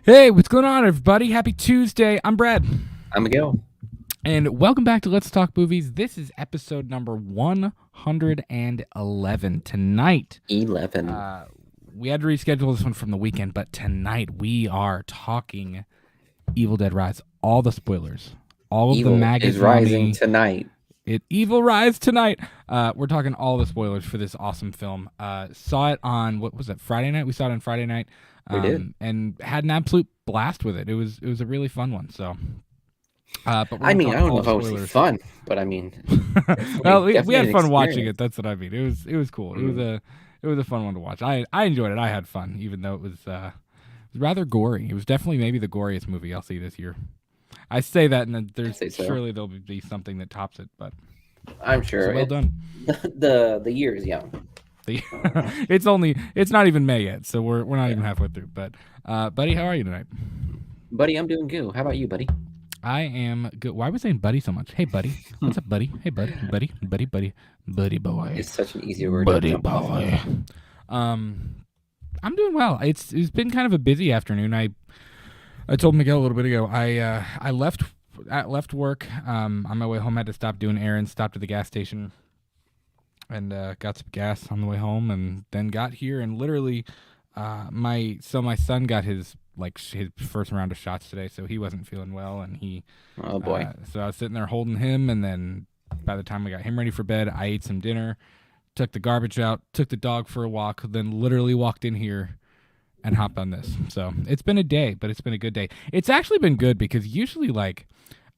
Hey, what's going on, everybody? Happy Tuesday. I'm Brad. I'm Miguel. And welcome back to Let's Talk Movies. This is episode number 111. Tonight, 11. we had to reschedule this one from the weekend, but tonight we are talking Evil Dead Rise. All the spoilers. All of Evil the maggots is rising tonight. Evil Rise tonight. We're talking all the spoilers for this awesome film. Saw it on, what was it, Friday night? We saw it on Friday night. We did. And had an absolute blast with it. It was a really fun one. So, but I don't know if I was fun, but I mean, well, we had fun watching it. That's what I mean. It was cool. It was a fun one to watch. I enjoyed it. I had fun, even though it was rather gory. It was definitely maybe the goriest movie I'll see this year. I say that, and then surely there'll be something that tops it. But I'm sure. So well done. The year is young. It's not even May yet, so we're not even halfway through. But buddy, how are you tonight? Buddy, I'm doing good. How about you, buddy? I am good. Why are we saying buddy so much? Hey, buddy. What's up, buddy? Hey, buddy boy. It's such an easy word. Buddy boy. I'm doing well. It's been kind of a busy afternoon. I told Miguel a little bit ago. I left work on my way home. I had to stop doing errands. Stopped at the gas station. And got some gas on the way home, and then got here, and literally, my son got his first round of shots today, so he wasn't feeling well, and he. Oh boy! So I was sitting there holding him, and then by the time we got him ready for bed, I ate some dinner, took the garbage out, took the dog for a walk, then literally walked in here, and hopped on this. So it's been a day, but it's been a good day. It's actually been good because usually,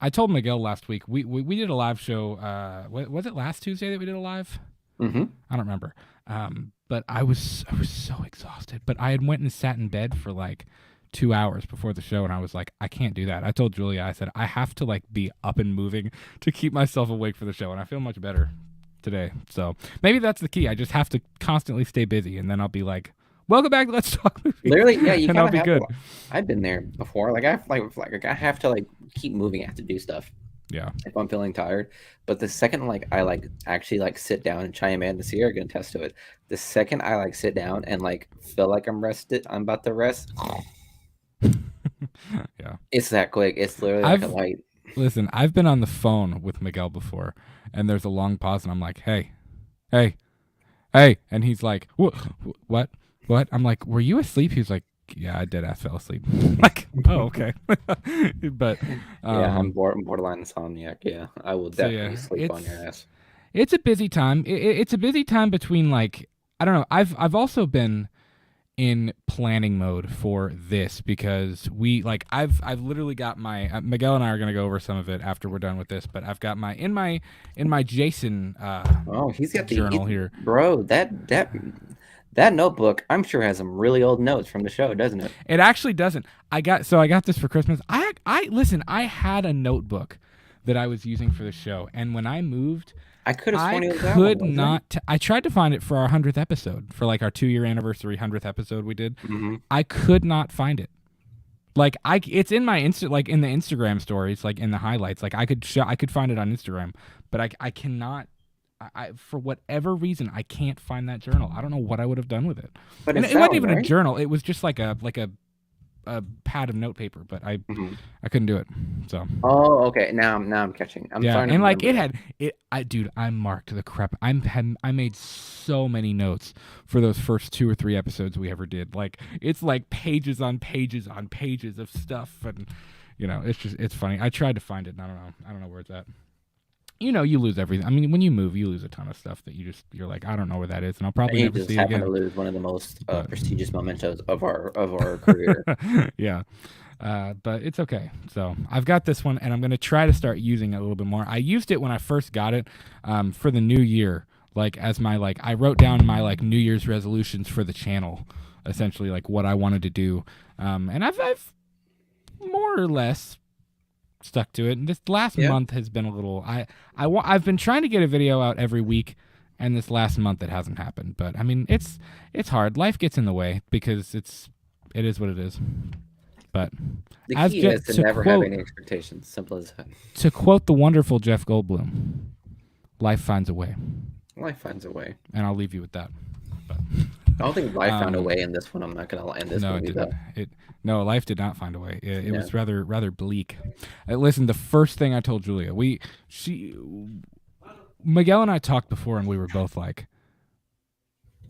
I told Miguel last week, we did a live show. Was it last Tuesday that we did a live? Mm-hmm. I don't remember. But I was so exhausted. But I had went and sat in bed for 2 hours before the show, and I was like, I can't do that. I told Julia, I said, I have to be up and moving to keep myself awake for the show, and I feel much better today. So maybe that's the key. I just have to constantly stay busy, and then I'll be like, welcome back to Let's Talk Movies. Literally, yeah, you and I'll be good. I've been there before. I have to keep moving. I have to do stuff. Yeah. If I'm feeling tired, but the second I actually sit down and chime in, the Sierra can attest to it. The second I sit down and feel like I'm rested, I'm about to rest. Yeah. It's that quick. It's literally a light. Listen, I've been on the phone with Miguel before, and there's a long pause, and I'm like, hey, and he's like, what? I'm like, were you asleep? He's like, yeah, I did. I fell asleep. Oh, okay. But yeah, I'm borderline insomniac. Yeah, I will definitely sleep on your ass. It's a busy time. It's a busy time between I don't know. I've also been in planning mode for this because I've literally got my Miguel and I are gonna go over some of it after we're done with this. But I've got my in my Jason. He's got the journal here, bro. That notebook, I'm sure, has some really old notes from the show, doesn't it? It actually doesn't. I got this for Christmas. Listen, I had a notebook that I was using for the show, and when I moved, I could have sworn it was that one, I tried to find it for our 100th episode, for our 2-year anniversary 100th episode we did. Mm-hmm. I could not find it. It's in my in the Instagram stories, in the highlights. I could find it on Instagram, but I cannot. I for whatever reason I can't find that journal. I don't know what I would have done with it. But it wasn't even a journal. It was just a pad of notepaper. But I couldn't do it. So. Oh, okay. Now I'm catching. I'm starting. And dude, I marked the crap. I made so many notes for those first 2 or 3 episodes we ever did. It's pages on pages on pages of stuff, and it's funny. I tried to find it, and I don't know where it's at. You lose everything. I mean, when you move, you lose a ton of stuff that you're like, I don't know where that is, and I'll probably never see it again. You just happen to lose one of the most prestigious mementos of our career. Yeah, but it's okay. So I've got this one, and I'm going to try to start using it a little bit more. I used it when I first got it for the new year, as my I wrote down my New Year's resolutions for the channel, essentially what I wanted to do, and I've more or less stuck to it. And this last month has been a little. I've been trying to get a video out every week, and this last month it hasn't happened. But I mean, it's hard. Life gets in the way because it is what it is. But the key is to never have any expectations. Simple as that. To quote the wonderful Jeff Goldblum, "Life finds a way." Life finds a way. And I'll leave you with that. But I don't think life found a way in this one. I'm not gonna lie in this No, it movie didn't. though. No, life did not find a way. It Yeah. was rather bleak. Listen, the first thing I told Julia, Miguel and I talked before, and we were both like,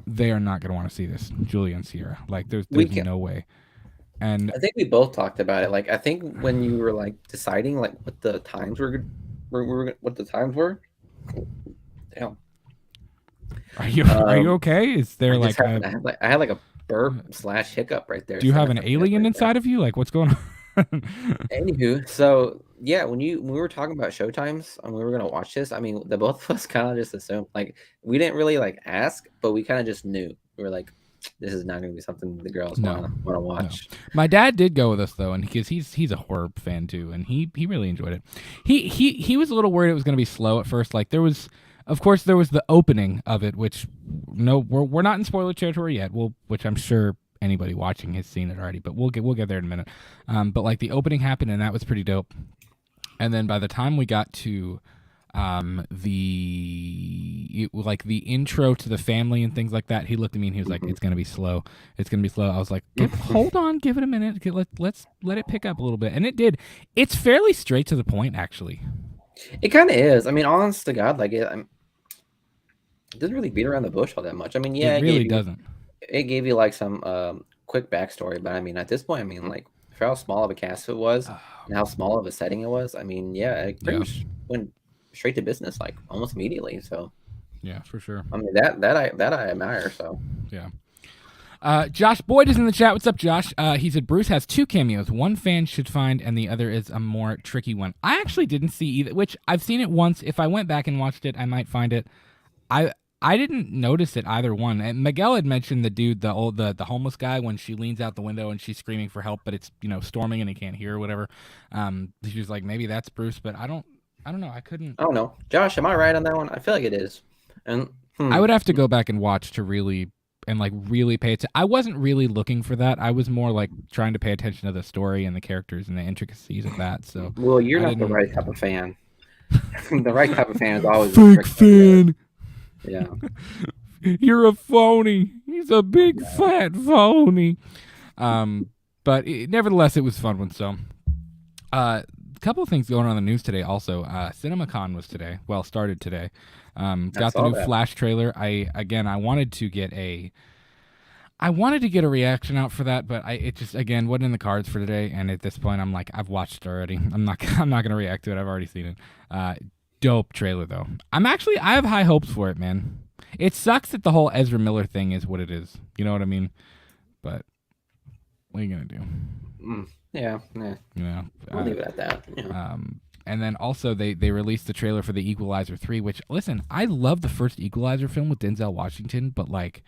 they are not going to want to see this, Julia and Sierra. Like, there's no way. And I think we both talked about it. Like, I think when you were like deciding like what the times were what the times were. Damn. Are you okay? Is there I had like a burp / hiccup right there. Do you have an alien inside of you? Like, what's going on? Anywho, so yeah, when we were talking about showtimes and we were gonna watch this, I mean, the both of us kind of just assumed, like, we didn't really like ask, but we kind of just knew. We were like, this is not gonna be something the girls want to watch. No. My dad did go with us though, and because he's a horror fan too, and he really enjoyed it. He was a little worried it was gonna be slow at first. Like, there was the opening of it, which we're not in spoiler territory yet. Which I'm sure anybody watching has seen it already, but we'll get there in a minute. But like, the opening happened, and that was pretty dope. And then by the time we got to the intro to the family and things like that, he looked at me and he was like, "It's gonna be slow. It's gonna be slow." I was like, "Hold on, give it a minute. Let's let it pick up a little bit." And it did. It's fairly straight to the point, actually. It kind of is. I mean, honest to God, like it doesn't really beat around the bush all that much. I mean, yeah, it really doesn't. It gave you like some quick backstory, but I mean, at this point, I mean, like, for how small of a cast it was and how small of a setting it was, I mean, yeah, it pretty much went straight to business, like, almost immediately. So yeah, for sure. I mean, that I admire. So yeah. Josh Boyd is in the chat. What's up, Josh? He said Bruce has 2 cameos. One fan should find, and the other is a more tricky one. I actually didn't see either, which I've seen it once. If I went back and watched it, I might find it. I didn't notice it either one. And Miguel had mentioned the dude, the homeless guy, when she leans out the window and she's screaming for help, but it's storming and he can't hear or whatever. She was like, maybe that's Bruce, but I don't know. I don't know. Josh, am I right on that one? I feel like it is. And I would have to go back and watch to really pay attention. I wasn't really looking for that. I was more like trying to pay attention to the story and the characters and the intricacies of that. So well, you're not the right type of fan. The right type of fan is always fake fan. Yeah. You're a phony. He's a big fat phony. But nevertheless, it was a fun one. So, a couple of things going on in the news today. Also, CinemaCon was today. Well, started today. Got the new Flash trailer. I wanted to get a reaction out for that, but it just again wasn't in the cards for today. And at this point, I'm like, I've watched it already. I'm not gonna react to it. I've already seen it. Dope trailer though. I have high hopes for it, man. It sucks that the whole Ezra Miller thing is what it is. You know what I mean? But what are you gonna do? Yeah. We'll leave it at that. Yeah. And then also they released the trailer for the Equalizer 3, which, listen, I love the first Equalizer film with Denzel Washington, but like,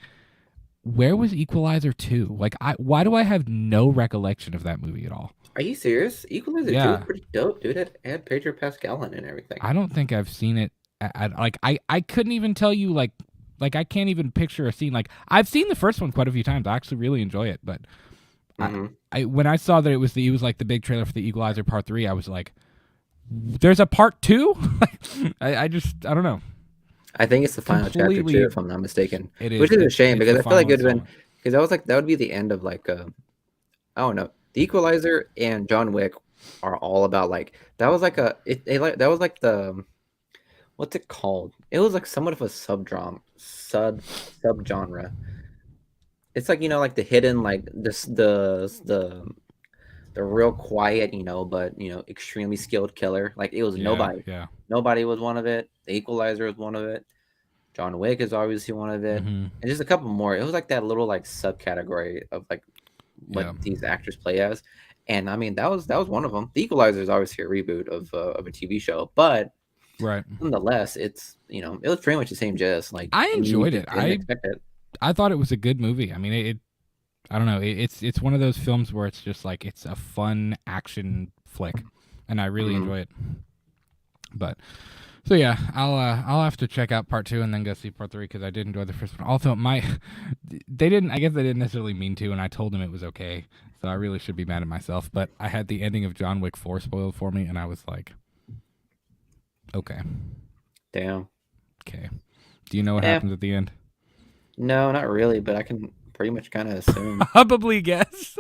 where was Equalizer 2? Like, why do I have no recollection of that movie at all? Are you serious? Equalizer 2 is pretty dope, dude. It had Pedro Pascal in it and everything. I don't think I've seen it. I couldn't even tell you, like I can't even picture a scene. Like, I've seen the first one quite a few times. I actually really enjoy it, but when I saw that it was like the big trailer for the Equalizer Part 3, I was like, there's a Part 2? I don't know. I think it's the final chapter too, if I'm not mistaken. It is, which is a shame because I feel like it would have been, because that would be the end of like I don't know. The Equalizer and John Wick are all about like that was like the what's it called? It was like somewhat of a subgenre. It's like, like the hidden, like the real quiet, but extremely skilled killer. Like, it was nobody. Yeah. Nobody was one of it. The Equalizer was one of it. John Wick is obviously one of it, and just a couple more. It was like that little like subcategory of like what these actors play as, and I mean that was one of them. The Equalizer is obviously a reboot of a TV show, but nonetheless, it's it was pretty much the same gist. Like, I enjoyed it. I thought it was a good movie. I mean, I don't know. It's one of those films where it's just like it's a fun action flick, and I really enjoy it. But so yeah, I'll have to check out Part 2 and then go see Part 3 because I did enjoy the first one. Also, I guess they didn't necessarily mean to, and I told them it was okay, so I really should be mad at myself. But I had the ending of John Wick 4 spoiled for me, and I was like, okay, damn. Okay, do you know what happens at the end? No, not really, but I can pretty much kind of assume. Probably guess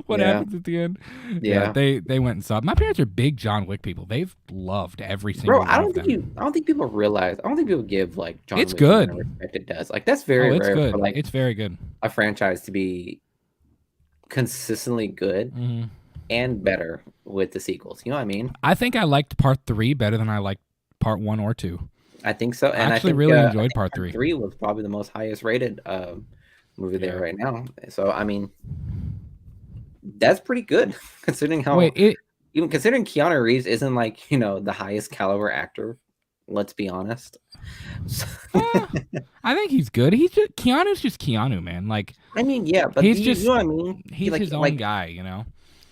what Yeah, happens at the end. Yeah, yeah. they went and saw it. My parents are big John Wick people. They've loved every Bro, single one of them. I don't think people realize. I don't think people give like John It's Wick the amount of good. respect it does. Like that's Oh, very it's rare for good. like It's very good. a franchise to be consistently good Hmm. and better with the sequels. You know what I mean? I think I liked part 3 better than I liked part 1 or 2. I think so, I and actually really I enjoyed think part part 3. 3 was probably the most highest rated movie there Yeah. right now. So I mean, that's pretty good considering how Wait, even considering Keanu Reeves isn't like the highest caliber actor. Let's be honest. I think he's good. Keanu's just Keanu, man. Like I mean, yeah, but he's you just know what I mean? he's his own guy.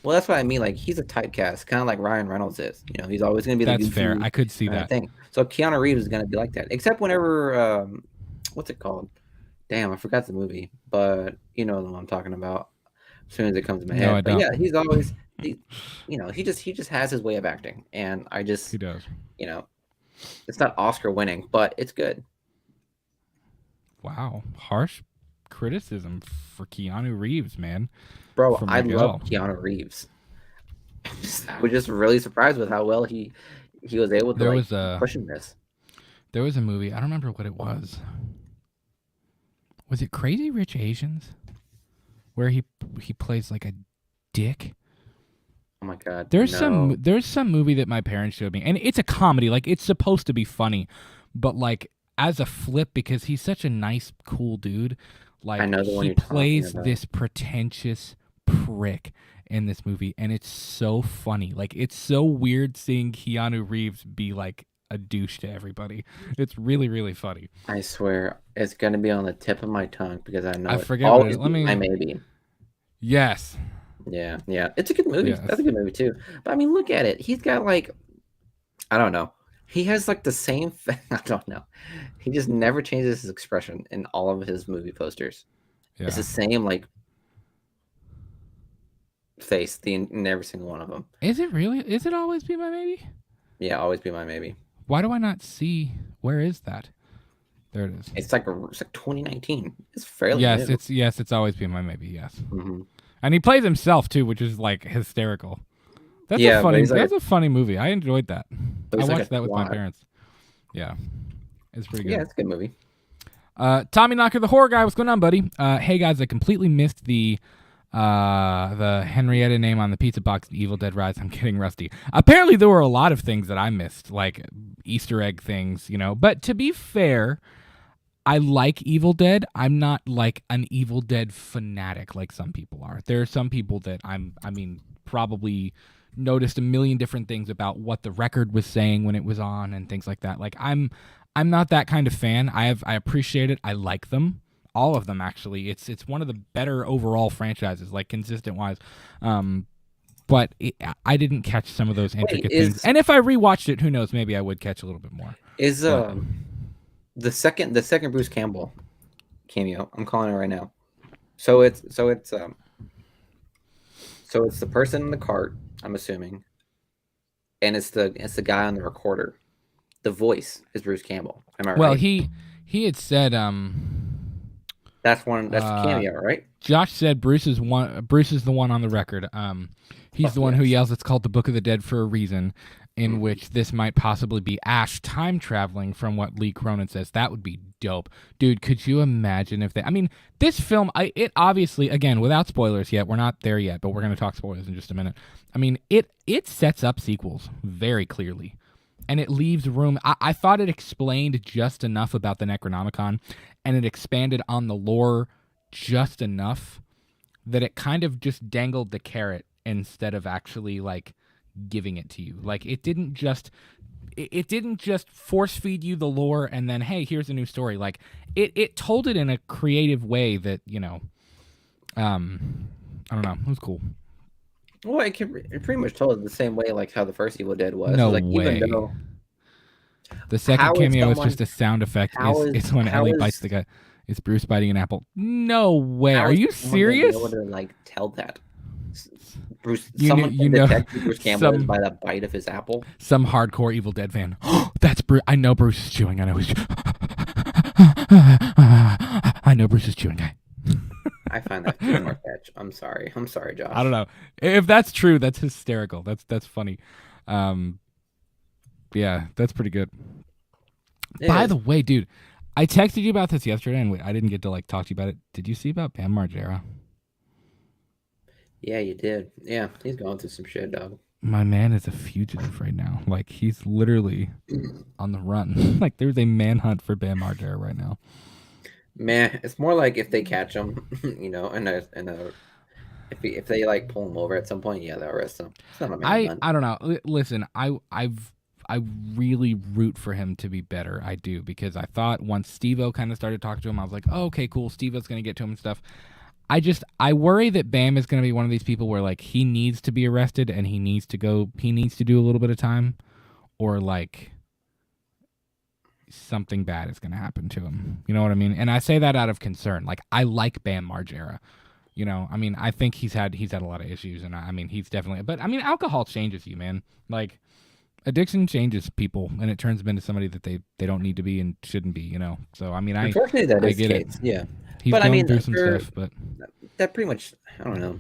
Well, that's what I mean. Like he's a typecast, kind of like Ryan Reynolds is. He's always going to be the That's fair. I could see that thing. So Keanu Reeves is going to be like that, except whenever what's it called? Damn, I forgot the movie, but you know the one I'm talking about. As soon as it comes to my head, I don't. Yeah, he's always he just has his way of acting, and I just He does. It's not Oscar winning, but it's good. Wow, harsh criticism for Keanu Reeves, man. Bro, From I Miguel. love Keanu Reeves. I was just really surprised with how well he was able to pushing this. There was a movie. I don't remember what it was. Was it Crazy Rich Asians? Where he plays like a dick? Oh my god. There's no. some movie that my parents showed me, and it's a comedy. Like it's supposed to be funny, but like as a flip because he's such a nice, cool dude. Like I know the one he you're talking plays about. this pretentious prick in this movie, and it's so funny. Like it's so weird seeing Keanu Reeves be like a douche to everybody. It's really, really funny. I swear it's gonna be on the tip of my tongue because I know I it forget what always it. Let me. I maybe. Yes. Yeah, it's a good movie. Yes. That's a good movie too. But I mean, look at it. He's got like, I don't know. He has like the same. I don't know. He just never changes his expression in all of his movie posters. Yeah. It's the same like face in every single one of them. Is it really? Is it Always Be My Maybe? Yeah, always be my maybe. Why do I not see? Where is that? There it is. It's like 2019. It's fairly Yes, new. it's Always Be My Maybe. Yes. Mm-hmm. And he plays himself too, which is like hysterical. That's Yeah, a but funny. he's like That's a funny movie. I enjoyed that. I he's like watched a that with my twat. parents. Yeah, it's pretty good. Yeah, it's a good movie. Tommy Knocker, the horror guy. What's going on, buddy? Hey guys, I completely missed the Henrietta name on the pizza box. The Evil Dead Rise. I'm getting rusty. Apparently, there were a lot of things that I missed, like Easter egg things, But to be fair, I like Evil Dead. I'm not like an Evil Dead fanatic like some people are. There are some people that probably noticed a million different things about what the record was saying when it was on and things like that. Like I'm not that kind of fan. I appreciate it. I like them. All of them actually. It's one of the better overall franchises, like consistent wise. But I didn't catch some of those intricate things. And if I rewatched it, who knows? Maybe I would catch a little bit more. Is the second Bruce Campbell cameo? I'm calling it right now. So it's the person in the cart, I'm assuming, and it's the guy on the recorder. The voice is Bruce Campbell. Am I right? Well, he had said that's the cameo, right? Josh said Bruce is the one on the record. He's the one who yells, "It's called the Book of the Dead for a reason," in which this might possibly be Ash time traveling from what Lee Cronin says. That would be dope. Dude, could you imagine if this film, it obviously, again, without spoilers yet, we're not there yet, but we're going to talk spoilers in just a minute. It sets up sequels very clearly. And it leaves room. I thought it explained just enough about the Necronomicon, and it expanded on the lore just enough that it kind of just dangled the carrot instead of actually like giving it to you. Like it didn't just force feed you the lore and then, hey, here's a new story. Like it told it in a creative way that I don't know. It was cool. Well, it pretty much told it the same way like how the first Evil Dead was. No like, way. Even though, the second cameo is just a sound effect. It's when Ellie bites the guy. It's Bruce biting an apple. No way. Are you serious? Able to like tell that Bruce, Bruce Campbell is by the bite of his apple. Some hardcore Evil Dead fan. That's Bruce. I know Bruce is chewing. I know he's. I know Bruce is chewing guy. I find that too more fetch. I'm sorry, Josh. I don't know if that's true. That's hysterical. That's funny. Yeah, that's pretty good. By the way, dude, I texted you about this yesterday, and I didn't get to like talk to you about it. Did you see about Bam Margera? Yeah, you did. Yeah, he's going through some shit, dog. My man is a fugitive right now. Like, he's literally on the run. Like, there's a manhunt for Bam Margera right now. Man, it's more like if they catch him, you know, if they like pull him over at some point, yeah, they'll arrest him. It's not a manhunt. I don't know. Listen, I really root for him to be better. I do, because I thought once Steve-O kind of started talking to him, I was like, oh, okay, cool. Steve-O's going to get to him and stuff. I worry that Bam is going to be one of these people where like he needs to be arrested and he needs to do a little bit of time, or like something bad is going to happen to him. You know what I mean? And I say that out of concern. Like, I like Bam Margera. You know, I mean, I think he's had a lot of issues, and I mean, he's definitely. But I mean, alcohol changes you, man. Like, addiction changes people, and it turns them into somebody that they don't need to be and shouldn't be. You know. So I mean, unfortunately, that is the case. Yeah. He's going through some stuff, but that pretty much, I don't know.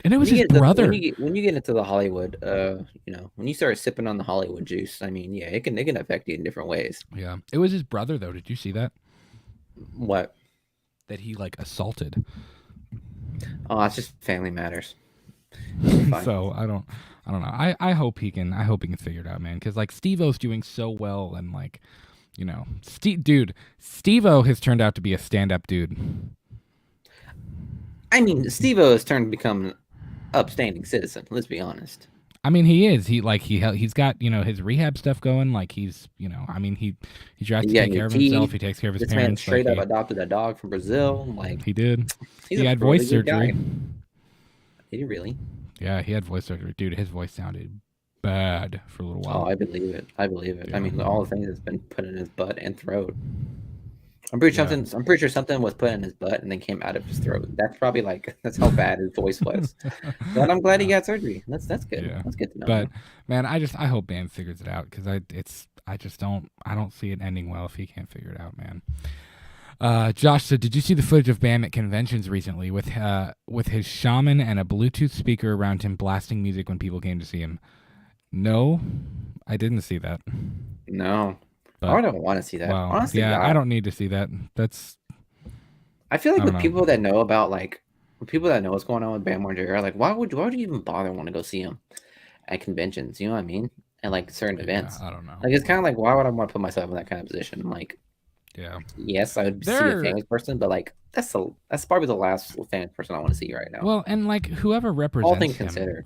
And it was his brother. When you get into the Hollywood, you know, when you start sipping on the Hollywood juice, I mean, yeah, it can affect you in different ways. Yeah, it was his brother though. Did you see that? What? That he like assaulted. Oh, it's just family matters. So I don't know. I hope he can figure it out, man. Because like Steve-O's doing so well, and like, you know, Steve-O has turned out to be a stand-up dude. I mean, Steve-O has turned to become an upstanding citizen. Let's be honest. I mean, he is. He's got, you know, his rehab stuff going. Like, he's, you know, I mean, he tries to take care of himself. He takes care of his parents. Man straight up adopted a dog from Brazil. Like, he did. He had voice surgery. Did he really? Yeah, he had voice surgery. Dude, his voice sounded bad for a little while. Oh, I believe it. Yeah. I mean, all the things that's been put in his butt and throat. I'm pretty sure something was put in his butt and then came out of his throat. That's probably that's how bad his voice was. But I'm glad he got surgery. That's good. Yeah. That's good to know. But man, I hope Bam figures it out, because I don't see it ending well if he can't figure it out, man. Josh said, did you see the footage of Bam at conventions recently with his shaman and a Bluetooth speaker around him blasting music when people came to see him? No, I didn't see that. No. I don't want to see that. Well, honestly, yeah, I don't need to see that. I feel like people that know about people that know what's going on with Bam Margera, like why would you even bother want to go see him at conventions? You know what I mean? And like certain events. I don't know. Like, it's kind of like, why would I want to put myself in that kind of position? Like, yeah, yes, I would see a famous person, but like that's probably the last famous person I want to see right now. Well, and like whoever represents all things considered.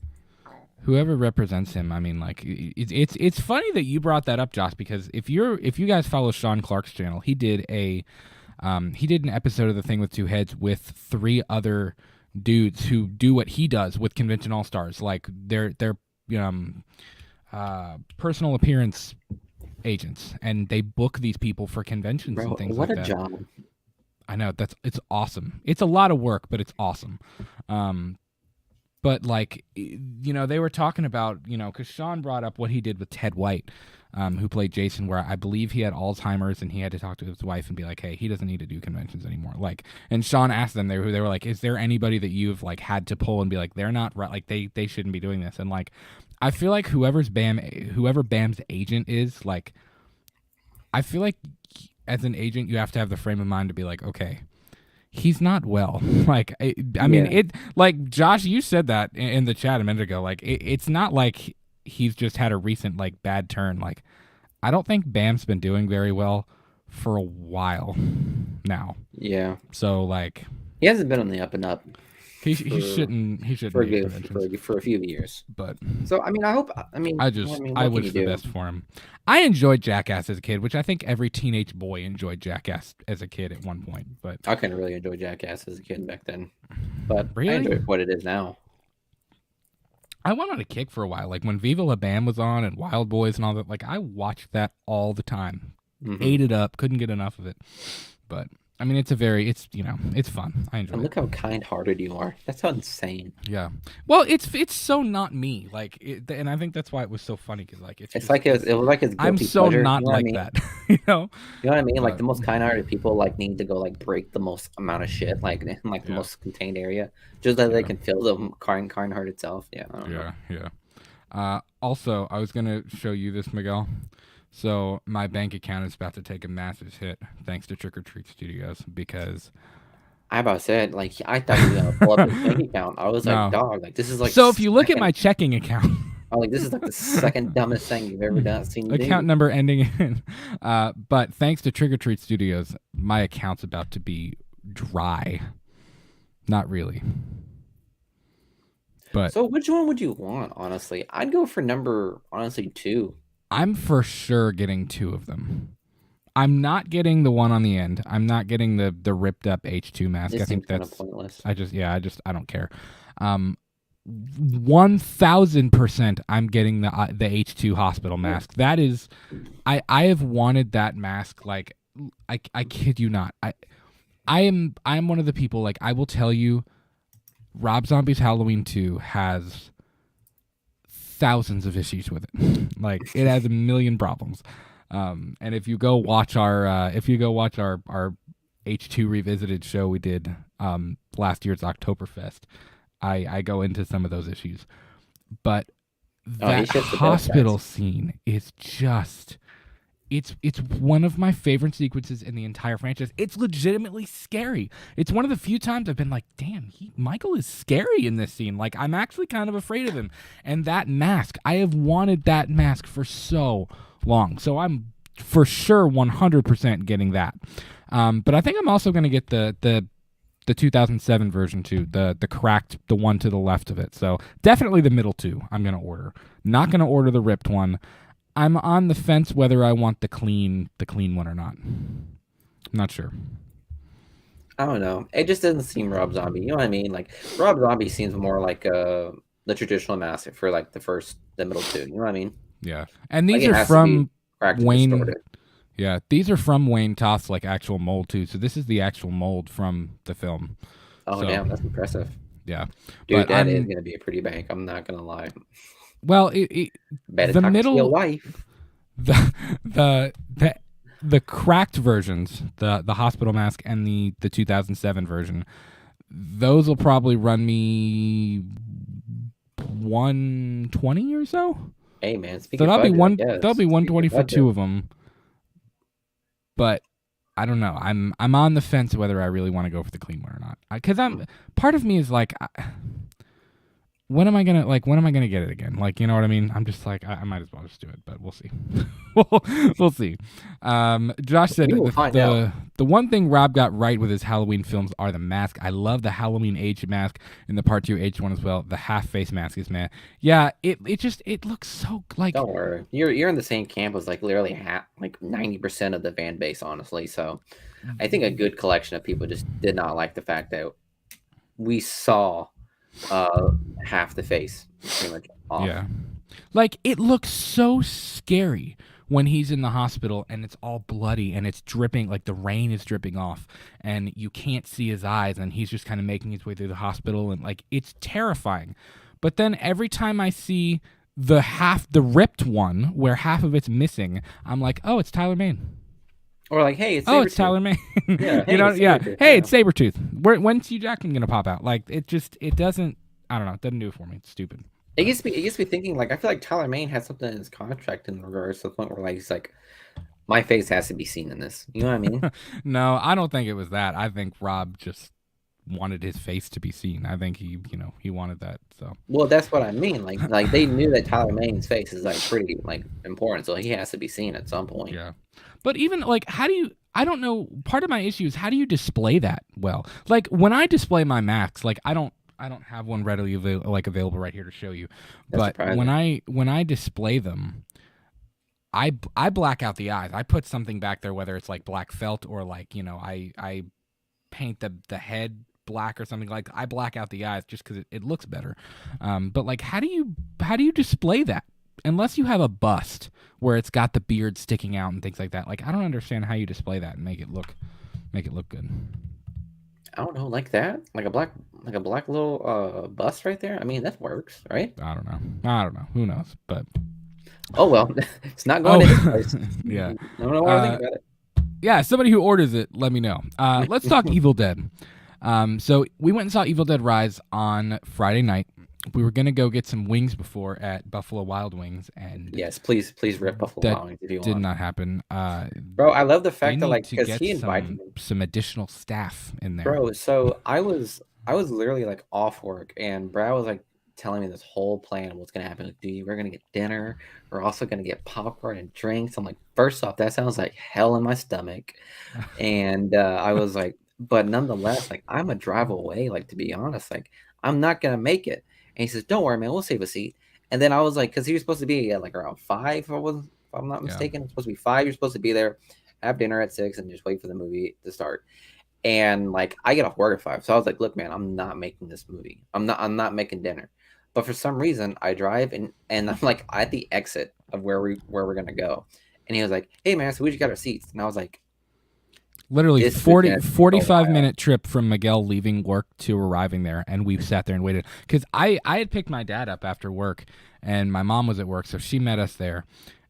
Whoever represents him, I mean, like it's funny that you brought that up, Josh, because if you guys follow Sean Clark's channel, he did an episode of The Thing with Two Heads with 3 other dudes who do what he does with Convention All Stars, like they're personal appearance agents, and they book these people for conventions and things like that. What a job! I know, it's awesome. It's a lot of work, but it's awesome. But, like, you know, they were talking about, you know, because Sean brought up what he did with Ted White, who played Jason, where I believe he had Alzheimer's and he had to talk to his wife and be like, hey, he doesn't need to do conventions anymore. Like, and Sean asked them, they were like, is there anybody that you've, like, had to pull and be like, they're not right, like, they shouldn't be doing this? And, like, I feel like whoever Bam's agent is, like, I feel like as an agent, you have to have the frame of mind to be like, okay, he's not well. Like, I mean, it, like, Josh, you said that in the chat a minute ago. Like, it's not like he's just had a recent, like, bad turn. Like, I don't think Bam's been doing very well for a while now. Yeah. So, like, he hasn't been on the up and up. He shouldn't for a few years. But so I mean, I wish the best for him. I enjoyed Jackass as a kid, which I think every teenage boy enjoyed Jackass as a kid at one point. But I couldn't really enjoy Jackass as a kid back then. But really? I enjoy what it is now. I went on a kick for a while, like when Viva La Bam was on and Wild Boys and all that. Like, I watched that all the time, ate it up, couldn't get enough of it. But I mean, it's it's fun. I enjoy And it. look how kind-hearted you are. That's so insane. Yeah. Well, it's so not me. Like, and I think that's why it was so funny because like It's like it was like his I'm guilty so pleasure. not You know what I like mean? that. You know. You know what I mean? Like But, the most kind-hearted people like need to go like break the most amount of shit, like in like the Yeah. most contained area, just that they Yeah. can feel the kind-hearted self. Yeah, I don't know. Yeah. Also, I was gonna show you this, Miguel. So my bank account is about to take a massive hit thanks to Trick or Treat Studios because I about said like I thought he was gonna pull up his bank account. I was like, no. dog, like this is like So if you look at my second. checking account, I'm like, this is like the second dumbest thing you've ever done seen you account do. number ending in, but thanks to Trick or Treat Studios, my account's about to be dry. Not really. But So which one would you want, honestly? I'd go for number honestly 2. I'm for sure getting 2 of them. I'm not getting the one on the end. I'm not getting the ripped up H2 mask. This I think seems kind that's of pointless. I don't care. 1000% I'm getting the H2 hospital mask. That is I have wanted that mask like I kid you not. I'm one of the people like I will tell you Rob Zombie's Halloween 2 has thousands of issues with it. Like it has a million problems. And if you go watch our H2 revisited show we did last year's Oktoberfest, I go into some of those issues. But that hospital scene is just it's one of my favorite sequences in the entire franchise. It's legitimately scary. It's one of the few times I've been like, damn, Michael is scary in this scene. Like I'm actually kind of afraid of him. And that mask, I have wanted that mask for so long. So I'm for sure 100% getting that. But I think I'm also going to get the 2007 version too, the cracked, the one to the left of it. So definitely the middle 2 I'm going to order. Not going to order the ripped one. I'm on the fence whether I want the clean one or not. I'm not sure. I don't know. It just doesn't seem Rob Zombie. You know what I mean? Like Rob Zombie seems more like the traditional mask for like the middle 2. You know what I mean? Yeah, and these like are from Wayne. And yeah, these are from Wayne Toth's like actual mold too. So this is the actual mold from the film. Oh damn, that's impressive. Yeah, dude, that is gonna be a pretty bank. I'm not gonna lie. Well, the middle wife. The cracked versions, the hospital mask and the 2007 version, those will probably run me $120 or so. Hey man, so that'll be $120 for 2 of them. But I don't know. I'm on the fence whether I really want to go for the clean one or not. Because part of me is like, when am I gonna get it again? Like, you know what I mean? I'm just like, I might as well just do it, but we'll see. we'll see. Josh said the one thing Rob got right with his Halloween films are the mask. I love the Halloween Age mask in the Part 2 H1 as well. The half face mask is man. Yeah, it looks so like. Don't worry, you're in the same camp as like literally 90% of the fan base, honestly. So, I think a good collection of people just did not like the fact that we saw half the face pretty much off. Yeah, like it looks so scary when he's in the hospital and it's all bloody and it's dripping, like the rain is dripping off and you can't see his eyes and he's just kind of making his way through the hospital and like it's terrifying. But then every time I see the ripped one where half of it's missing, I'm like, oh, it's Tyler Mane. Or like, hey, it's it's Tyler Mane. Yeah, you know, yeah. Hey, it's Sabretooth. When's Hugh Jackman gonna pop out? Like, it doesn't. I don't know. It doesn't do it for me. It's stupid. It gets me thinking. Like, I feel like Tyler Mane has something in his contract in regards to the point where like he's like, my face has to be seen in this. You know what I mean? No, I don't think it was that. I think Rob just wanted his face to be seen. I think he wanted that. So. Well, that's what I mean. Like they knew that Tyler Mane's face is like pretty like important, so he has to be seen at some point. Yeah. But even like, how do you? I don't know. Part of my issue is how do you display that well? Like when I display my masks, like I don't have one readily available right here to show you. But when I display them, I black out the eyes. I put something back there, whether it's like black felt or like I paint the head black or something. Like I black out the eyes just because it looks better. But like how do you display that? Unless you have a bust where it's got the beard sticking out and things like that. Like I don't understand how you display that and make it look Make it look good. I don't know, like that, like a black little bus right there. I mean, that works, right? I don't know. Who knows? But Oh well, it's not going to his place. yeah. I don't know what I think about it. Yeah, somebody who orders it, let me know. Let's talk Evil Dead. So we went and saw Evil Dead Rise on Friday night. We were gonna go get some wings before at Buffalo Wild Wings, and Yes, please rip Buffalo Wild Wings if you want. Did not happen. Bro, I love the fact that need to because get he invited some additional staff in there. Bro, so I was literally like off work, and Brad was like telling me this whole plan of what's gonna happen. Like, dude, we're gonna get dinner. We're also gonna get popcorn and drinks. I'm like, first off, that sounds like hell in my stomach. And I was like, but nonetheless, like I'm a drive away. Like, to be honest, like I'm not gonna make it. And he says, don't worry, man, we'll save a seat. And then I was like, because he was supposed to be at like around 5, if I'm not mistaken. It's supposed to be 5. You're supposed to be there, have dinner at 6, and just wait for the movie to start. And like I get off work at 5. So I was like, look, man, I'm not making this movie. I'm not making dinner. But for some reason I drive and I'm like at the exit of where we're gonna go. And he was like, hey man, so we just got our seats. And I was like, literally 45-minute trip from Miguel leaving work to arriving there, and we've sat there and waited because I had picked my dad up after work, and my mom was at work, so she met us there,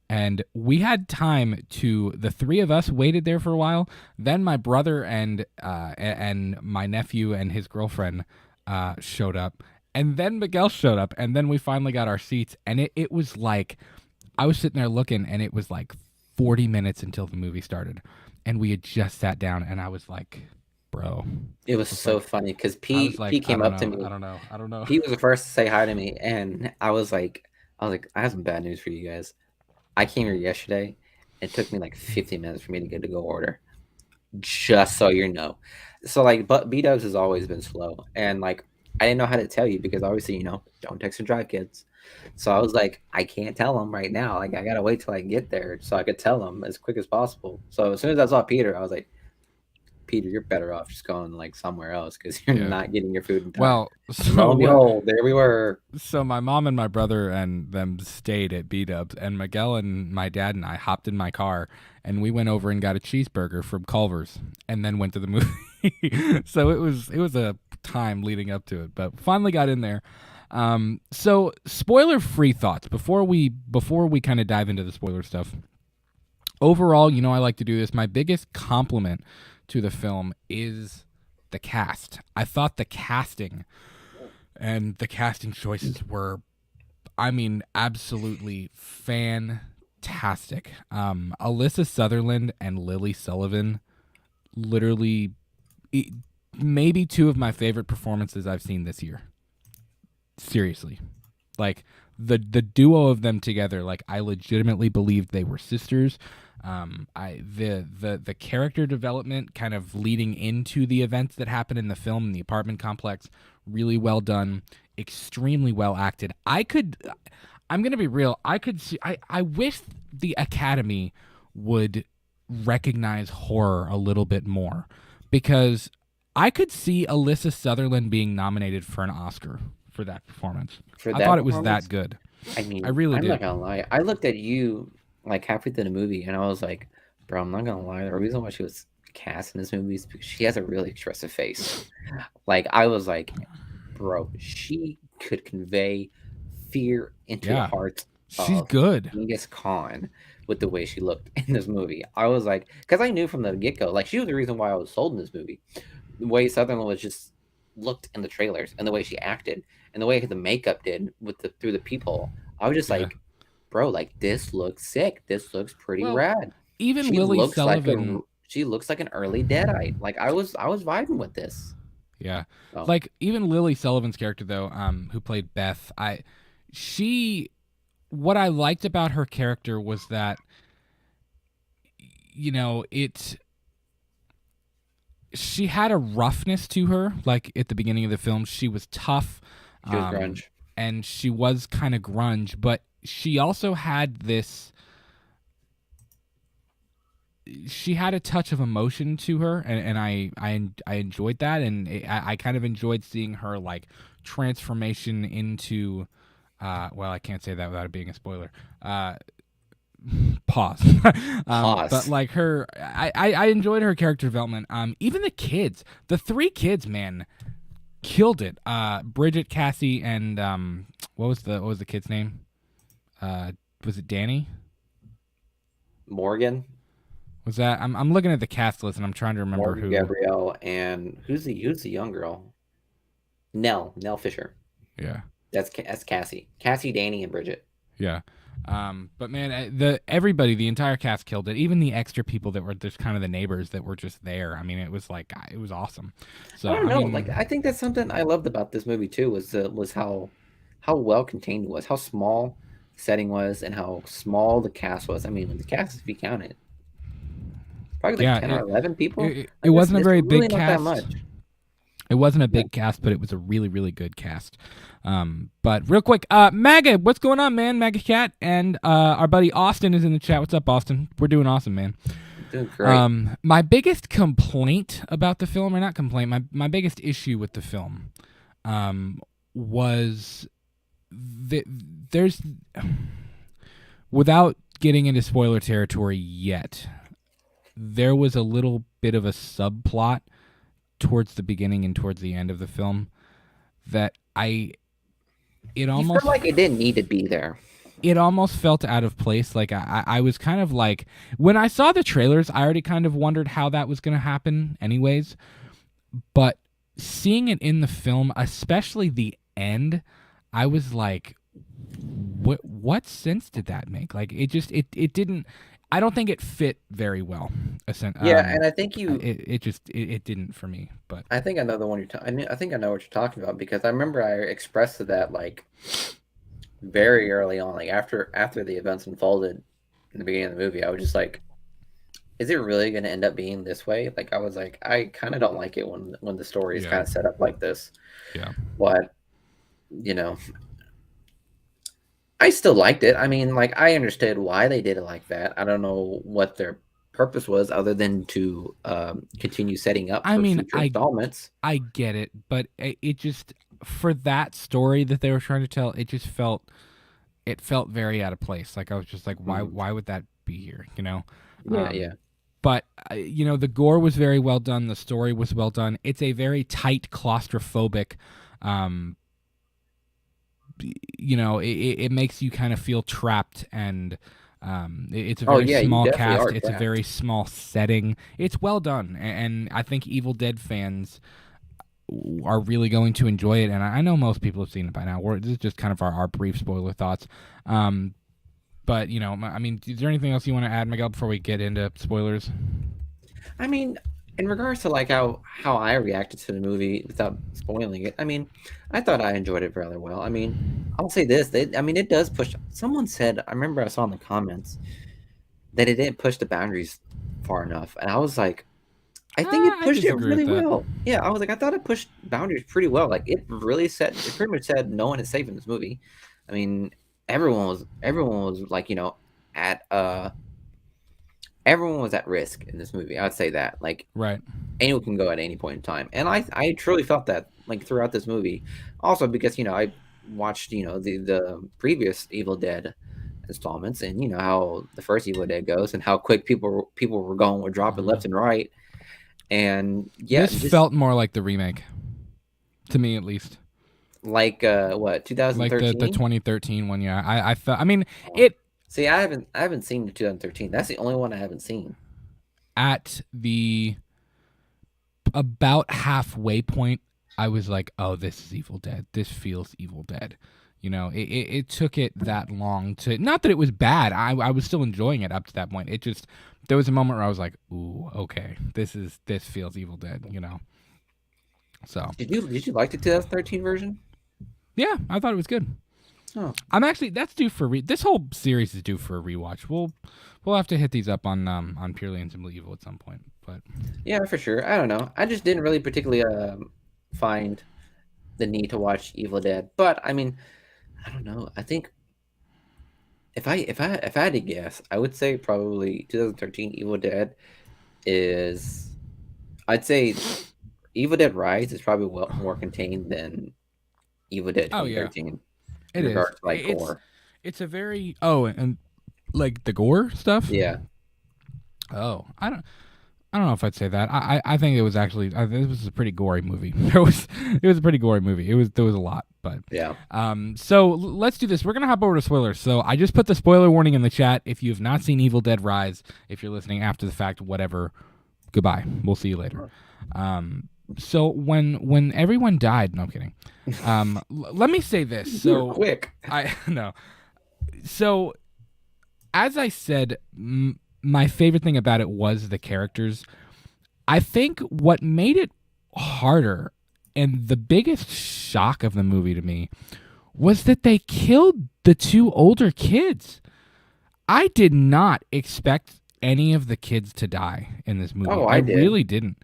and we had time to. The three of us waited there for a while. Then my brother and my nephew and his girlfriend showed up, and then Miguel showed up, and then we finally got our seats, and it was like I was sitting there looking, and it was like 40 minutes until the movie started. And we had just sat down, and I was like, bro. It was so funny because P came up to me. I don't know. He was the first to say hi to me, and I was like, I have some bad news for you guys. I came here yesterday. It took me like 15 minutes for me to get to go order. Just so you know. So like, but B-Dubs has always been slow, and like I didn't know how to tell you because obviously don't text and drive, kids. So I was like, I can't tell him right now. Like I gotta wait till I get there so I could tell him as quick as possible. So as soon as I saw Peter, I was like, Peter, you're better off just going like somewhere else because you're not getting your food in time. Well, so there we were. So my mom and my brother and them stayed at B-Dubs, and Miguel and my dad and I hopped in my car and we went over and got a cheeseburger from Culver's and then went to the movie. So it was a time leading up to it, but finally got in there. So spoiler-free thoughts before we kind of dive into the spoiler stuff. Overall, I like to do this. My biggest compliment to the film is the cast. I thought the casting and the casting choices were, absolutely fantastic. Alyssa Sutherland and Lily Sullivan, literally, maybe 2 of my favorite performances I've seen this year. Seriously, like the duo of them together, like I legitimately believed they were sisters. The character development kind of leading into the events that happen in the film in the apartment complex, really well done, extremely well acted. I'm gonna be real. I wish the Academy would recognize horror a little bit more, because I could see Alyssa Sutherland being nominated for an Oscar for that performance. I thought it was that good. I mean, I really did. I'm not gonna lie. I looked at you like halfway through the movie, and I was like, bro, I'm not gonna lie. The reason why she was cast in this movie is because she has a really expressive face. Like, I was like, bro, she could convey fear into the heart. She's good. Genghis Khan with the way she looked in this movie. I was like, because I knew from the get-go, like, she was the reason why I was sold in this movie. The way Sutherland was just looked in the trailers, and the way she acted, and the way the makeup did through the peephole. I was just like, bro, like, this looks sick. This looks pretty rad. Even Lily Sullivan, she looks like an early Deadite. Like, I was vibing with this. Yeah. Oh. Like, even Lily Sullivan's character, though, who played Beth, what I liked about her character was that, she had a roughness to her. Like, at the beginning of the film, she was tough. She was grunge. And she was kind of grunge, but she also had this... She had a touch of emotion to her, and I enjoyed that, and I kind of enjoyed seeing her, like, transformation into... well, I can't say that without it being a spoiler. pause. But Pause. like her, I enjoyed her character development. Even the kids, the 3 kids, man, killed it. Bridget, Cassie, and what was the kid's name? Was it Danny? Morgan. Was that? I'm looking at the cast list and I'm trying to remember Morgan, who. Gabrielle, and who's the young girl? Nell Fisher. Yeah. That's Cassie. Cassie, Danny, and Bridget. Yeah. But man, everybody, the entire cast killed it. Even the extra people that were just kind of the neighbors that were just there. I mean, it was like it was awesome. So I don't know. mean, Like I think that's something I loved about this movie too was how well contained it was, how small the setting was, and how small the cast was. I mean, when the cast, if you count it, probably like 10 or 11 people. It wasn't a very really big not cast. that much. It wasn't a big cast, but it was a really, really good cast. But real quick, Maga, what's going on, man? Maga Cat and our buddy Austin is in the chat. What's up, Austin? We're doing awesome, man. Doing great. My biggest complaint about the film, or not complaint, my biggest issue with the film, was there's, without getting into spoiler territory yet, there was a little bit of a subplot towards the beginning and towards the end of the film that it almost felt like it didn't need to be there. It almost felt out of place. Like I was kind of like, when I saw the trailers, I already kind of wondered how that was going to happen anyways. But seeing it in the film, especially the end, I was like, what sense did that make? Like it didn't. I don't think it fit very well. Yeah, and I think it didn't for me. But I think I know the one I think I know what you're talking about, because I remember I expressed to that like very early on, like after the events unfolded in the beginning of the movie. I was just like, is it really going to end up being this way? Like I was like, I kind of don't like it when the story is kind of set up like this. Yeah. But I still liked it. I mean, like I understood why they did it like that. I don't know what their purpose was other than to continue setting up for future installments. I get it, but it just, for that story that they were trying to tell, it just felt very out of place. Like I was just like, why would that be here? Yeah. But the gore was very well done. The story was well done. It's a very tight, claustrophobic. It makes you kind of feel trapped, and it's a very small cast. It's a very small setting. It's well done, and I think Evil Dead fans are really going to enjoy it. And I know most people have seen it by now. This is just kind of our brief spoiler thoughts. But I mean, is there anything else you want to add, Miguel, before we get into spoilers? I mean, in regards to like how I reacted to the movie without spoiling it, I mean, I thought I enjoyed it fairly well. I mean, I'll say this: it does push. Someone said, I remember I saw in the comments that it didn't push the boundaries far enough, and I was like, I think it pushed it really well. Yeah, I was like, I thought it pushed boundaries pretty well. Like it pretty much said no one is safe in this movie. I mean, everyone was like, everyone was at risk in this movie. I'd say that, like, right, anyone can go at any point in time, and I truly felt that like throughout this movie. Also because I watched the previous Evil Dead installments, and how the first Evil Dead goes, and how quick people were going with dropping left and right, and this felt more like the remake, to me at least. Like what, 2013? Like the 2013 one, yeah. I felt. I mean, it. See, I haven't seen the 2013. That's the only one I haven't seen. At the about halfway point, I was like, "Oh, this is Evil Dead. This feels Evil Dead." It took it that long to. Not that it was bad. I was still enjoying it up to that point. It just, there was a moment where I was like, "Ooh, okay, this feels Evil Dead." So did you like the 2013 version? Yeah, I thought it was good. Oh. That's due for this whole series is due for a rewatch. We'll have to hit these up on Purely and Simply Evil at some point. But yeah, for sure. I don't know. I just didn't really particularly find the need to watch Evil Dead. But I mean, I don't know. I think if I had to guess, I would say probably 2013 Evil Dead is. I'd say Evil Dead Rise is probably more contained than Evil Dead 2013. It is. Like gore. It's a very and Like the gore stuff? Yeah. Oh, I don't know if I'd say that. I think it was actually it was a pretty gory movie. It was a pretty gory movie. There was a lot, but Yeah. So let's do this. We're gonna hop over to spoilers. So I just put the spoiler warning in the chat. If you have not seen Evil Dead Rise, if you're listening after the fact, whatever, goodbye. We'll see you later. So when everyone died, no, I'm kidding. Let me say this. So quick. I no. So as I said. My favorite thing about it was the characters. I think what made it harder and the biggest shock of the movie to me was that they killed the 2 older kids. I did not expect any of the kids to die in this movie. Oh, I did. Really didn't.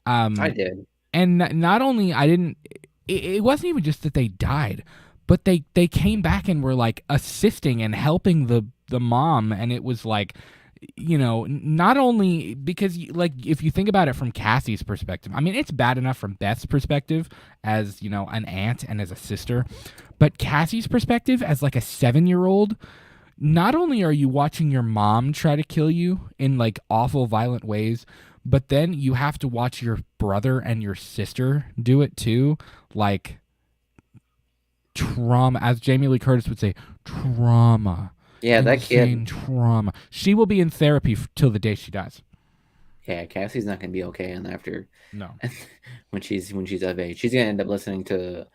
I did. And not only I didn't, it wasn't even just that they died, but they came back and were like assisting and helping the mom, and it was like, you know, not only because, like, if you think about it from Cassie's perspective, I mean, it's bad enough from Beth's perspective as, you know, an aunt and as a sister, but Cassie's perspective as like a 7-year-old, not only are you watching your mom try to kill you in like awful, violent ways, but then you have to watch your brother and your sister do it too. Like, trauma, as Jamie Lee Curtis would say, trauma. Yeah, that kid. Trauma. She will be in therapy till the day she dies. Yeah, Cassie's not gonna be okay, and after no, when she's of age, she's gonna end up listening to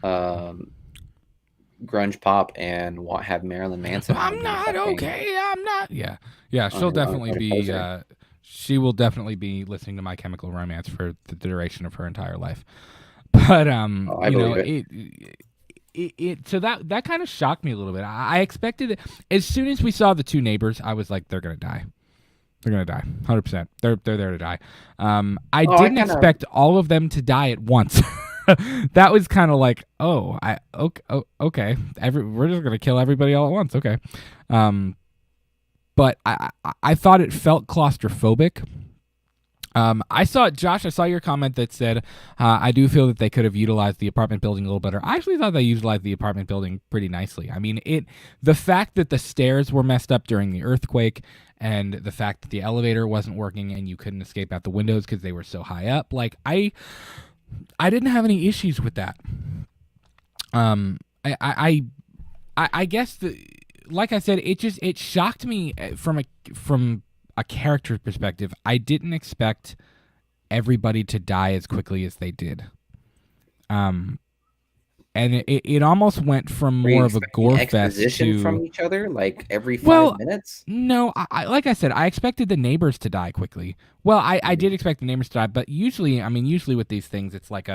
grunge pop and have Marilyn Manson. I'm not okay. I'm not. Yeah. She'll definitely be. She will definitely be listening to My Chemical Romance for the duration of her entire life. But you know it so that kind of shocked me a little bit. I expected it. As soon as we saw the 2 neighbors, I was like, they're gonna die. They're gonna die, 100%. They're there to die. I didn't expect all of them to die at once. That was kind of like, okay. We're just gonna kill everybody all at once, okay. But I thought it felt claustrophobic. I saw your comment that said, I do feel that they could have utilized the apartment building a little better. I actually thought they utilized the apartment building pretty nicely. I mean, the fact that the stairs were messed up during the earthquake and the fact that the elevator wasn't working and you couldn't escape out the windows because they were so high up, like, I didn't have any issues with that. I guess like I said, it shocked me from a character perspective. I didn't expect everybody to die as quickly as they did. And it almost went from more of a gore fest to from each other, like every 5 minutes. No, I like I said, I expected the neighbors to die quickly. Well, I did expect the neighbors to die, but usually with these things, it's like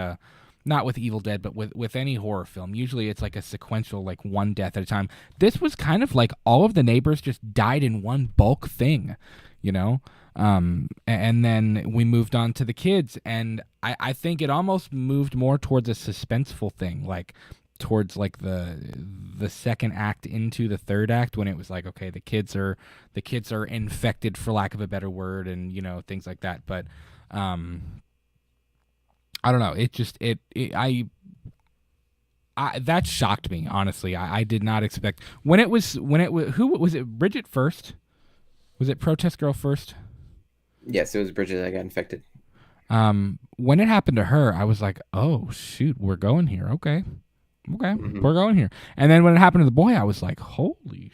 not with Evil Dead, but with any horror film, usually it's like a sequential, like one death at a time. This was kind of like all of the neighbors just died in one bulk thing, you know? And then we moved on to the kids, and I think it almost moved more towards a suspenseful thing, like towards like the second act into the third act, when it was like, okay, the kids are infected, for lack of a better word, and, you know, things like that. But I don't know. That shocked me, honestly. I did not expect who was it? Bridget first? Was it Protest Girl first? Yes, it was Bridget that got infected. When it happened to her, I was like, oh shoot, we're going here. Okay, mm-hmm. We're going here. And then when it happened to the boy, I was like, holy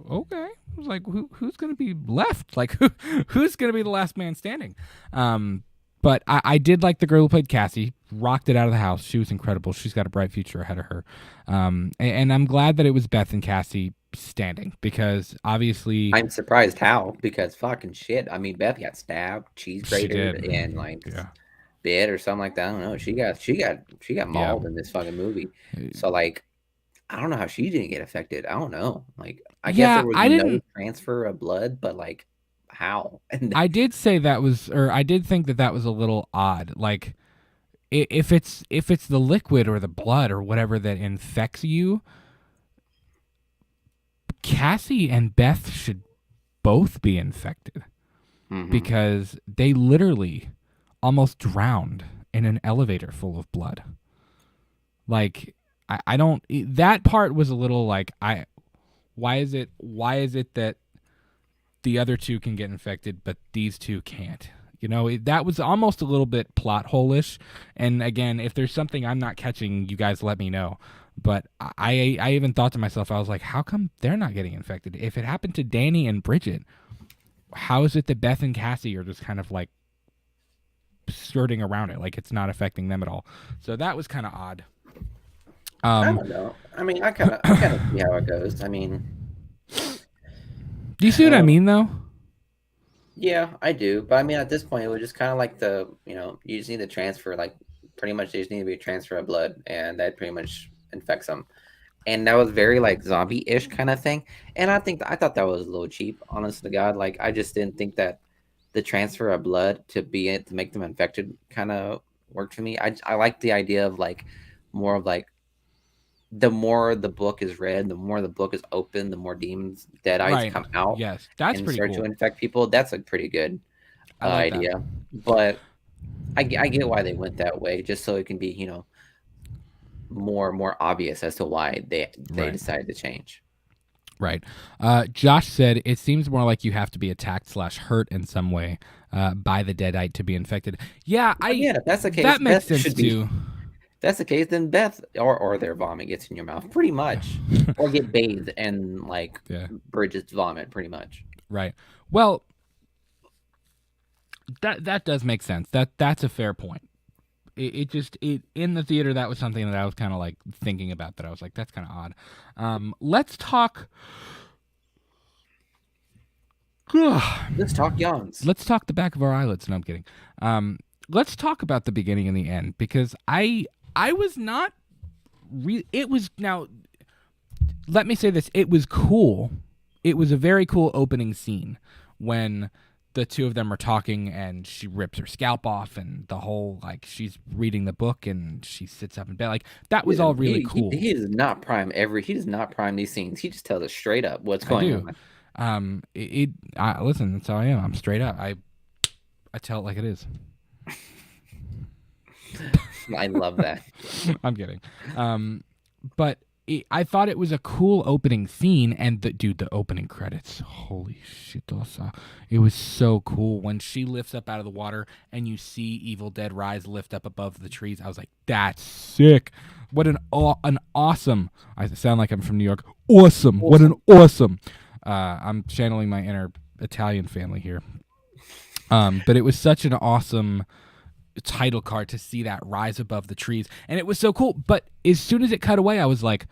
okay. I was like, who's gonna be left? Like, who's gonna be the last man standing? But I did like the girl who played Cassie. Rocked it out of the house. She was incredible. She's got a bright future ahead of her. And I'm glad that it was Beth and Cassie standing, because obviously I'm surprised how, because fucking shit. I mean, Beth got stabbed, cheese grated, and like bit or something like that. I don't know. She got mauled in this fucking movie. So like, I don't know how she didn't get affected. I don't know. Like, I guess there was no transfer of blood, but like, how? I did think that was a little odd. Like, if it's the liquid or the blood or whatever that infects you, Cassie and Beth should both be infected, because they literally almost drowned in an elevator full of blood. Like, I don't. That part was a little like, why is it that the other two can get infected, but these two can't. You know, that was almost a little bit plot hole-ish. And again, if there's something I'm not catching, you guys let me know. But I even thought to myself, I was like, how come they're not getting infected? If it happened to Danny and Bridget, how is it that Beth and Cassie are just kind of like skirting around it, like it's not affecting them at all? So that was kind of odd. I don't know. I mean, I kind of see how it goes. I mean, do you see what I mean, though? Yeah, I do. But I mean, at this point, it was just kind of like you just need to transfer, like, pretty much there just need to be a transfer of blood, and that pretty much infects them. And that was very, like, zombie-ish kind of thing. And I thought that was a little cheap, honest to God. Like, I just didn't think that the transfer of blood to make them infected kind of worked for me. I like the idea of, like, more of, like, the more the book is read, the more the book is open, the more demons, deadites come out. Yes, that's and pretty start cool. to infect people. That's a pretty good idea. That. But I get why they went that way, just so it can be, more obvious as to why they decided to change. Right. Josh said it seems more like you have to be attacked / hurt in some way by the deadite to be infected. Yeah, if that's the case, that makes sense too. That's the case, then Beth or their vomit gets in your mouth, pretty much, or get bathed in Bridget's vomit, pretty much. Right. Well, that does make sense. That's a fair point. It in the theater, that was something that I was kind of like thinking about. That I was like, that's kind of odd. Let's talk. Let's talk yawns. Let's talk the back of our eyelids. No, I'm kidding. Let's talk about the beginning and the end, because I was not really. It was now. Let me say this. It was cool. It was a very cool opening scene when the two of them are talking and she rips her scalp off and the whole, like, she's reading the book and she sits up in bed. Like, that was all really cool. He does not prime these scenes. He just tells us straight up what's going on. Listen, that's how I am. I'm straight up. I tell it like it is. I love that. I'm kidding. But I thought it was a cool opening scene, and the opening credits, holy shit, it was so cool when she lifts up out of the water and you see Evil Dead Rise lift up above the trees. I was like, that's sick. What an awesome, I sound like I'm from New York. Awesome. What an awesome. I'm channeling my inner Italian family here. But it was such an awesome title card to see that rise above the trees, and it was so cool. But as soon as it cut away, I was like,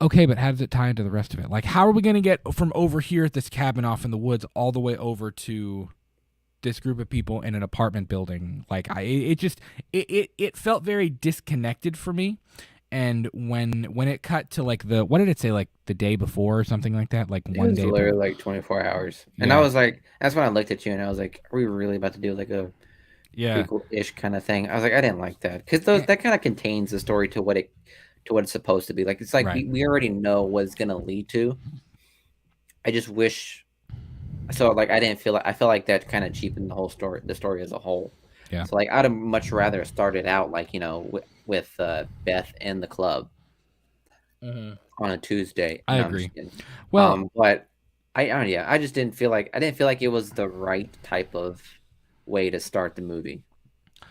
okay, but how does it tie into the rest of it? Like, how are we going to get from over here at this cabin off in the woods all the way over to this group of people in an apartment building? Like, it felt very disconnected for me. And when it cut to, like, what did it say, like the day before or something like that? Like, one day. It was literally like 24 hours. And I was like, that's when I looked at you and I was like, are we really about to do like a prequel-ish kind of thing? I was like, I didn't like that, because that kind of contains the story to what it's supposed to be. Like, it's like we already know what it's gonna lead to. I just wish. So, like, I felt like that kind of cheapened the story as a whole. Yeah. So, like, I'd have much rather started out, like, with Beth in the club on a Tuesday. I agree. Well, but I just didn't feel like it was the right type of way to start the movie.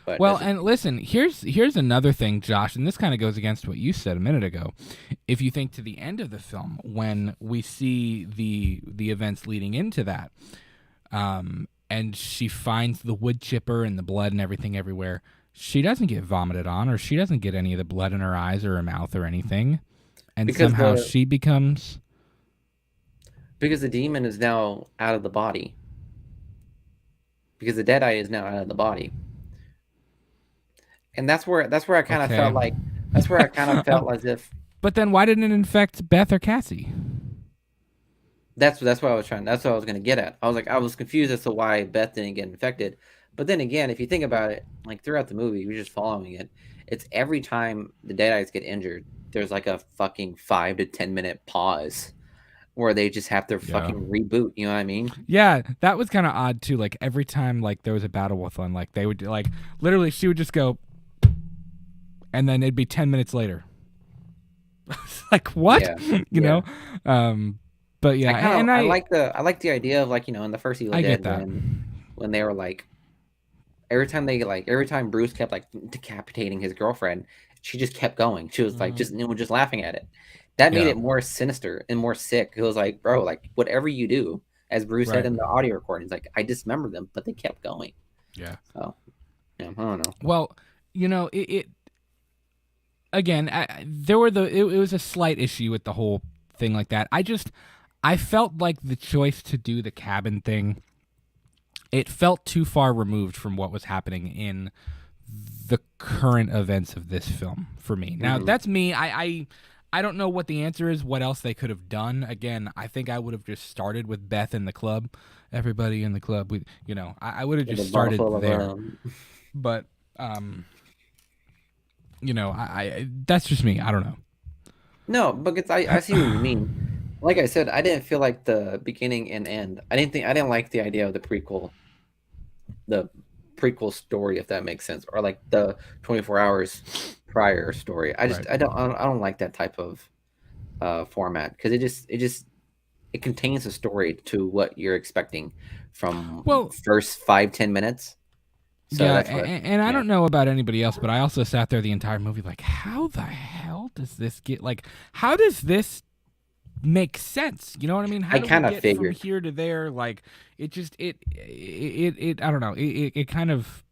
But and listen, here's another thing, Josh, and this kind of goes against what you said a minute ago. If you think to the end of the film, when we see the events leading into that, and she finds the wood chipper and the blood and everything everywhere, she doesn't get vomited on, or she doesn't get any of the blood in her eyes or her mouth or anything, and because somehow she becomes, because the demon is now out of the body, because the deadite is now out of the body. And that's where I kind of felt like as if. But then why didn't it infect Beth or Cassie? That's what I was going to get at. I was confused as to why Beth didn't get infected. But then again, if you think about it, like, throughout the movie, we're just following it. It's every time the deadites get injured, there's like a fucking 5 to 10 minute pause where they just have to fucking reboot. You know what I mean? Yeah, that was kind of odd too. Like, every time, like, there was a battle with one, like, they would, like, literally she would just go, and then it'd be 10 minutes later. Like, what? Yeah. you know? But yeah, I like the idea of like, in the first Evil I get Dead that. when they were like every time Bruce kept like decapitating his girlfriend, she just kept going. She was like just laughing at it. That made Yeah. it more sinister and more sick. It was like, bro, like whatever you do, as Bruce said Right. in the audio recordings, like I dismembered them, but they kept going. Yeah. So yeah, I don't know. Well, it again, there were it was a slight issue with the whole thing like that. I felt like the choice to do the cabin thing, it felt too far removed from what was happening in the current events of this film for me. Now, that's me. I don't know what the answer is, what else they could have done. Again, I think I would have just started with Beth in the club. Everybody in the club, I would have just started there. But I that's just me. I don't know. No, because I see what you mean. Like I said, I didn't feel like the beginning and end. I didn't like the idea of the prequel story, if that makes sense, or like the 24 hours prior story. I don't like that type of format, because it contains a story to what you're expecting from first 5-10 minutes. So yeah, that's and I don't know about anybody else, but I also sat there the entire movie like, how the hell does this get, like, how does this make sense? You know what I mean? How do we get figured from here to there? Like, it just it I don't know. It kind of